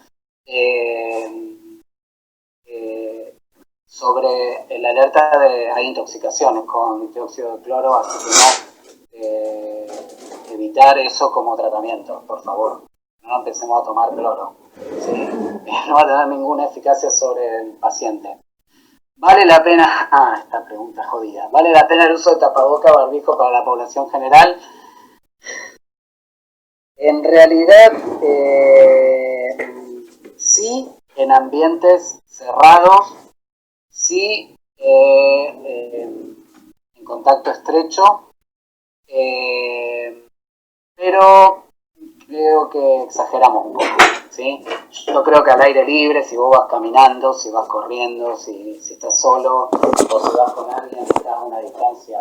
sobre la alerta de hay intoxicaciones con dióxido de cloro, así que no, evitar eso como tratamiento, por favor. No empecemos a tomar cloro, ¿sí? No va a tener ninguna eficacia sobre el paciente. ¿Vale la pena? Esta pregunta jodida. ¿Vale la pena el uso de tapaboca o barbijo para la población general? En realidad, sí, en ambientes cerrados, sí, en contacto estrecho, pero creo que exageramos un poco, ¿sí? Yo creo que al aire libre, si vos vas caminando, si vas corriendo, si estás solo o si vas con alguien, estás a una distancia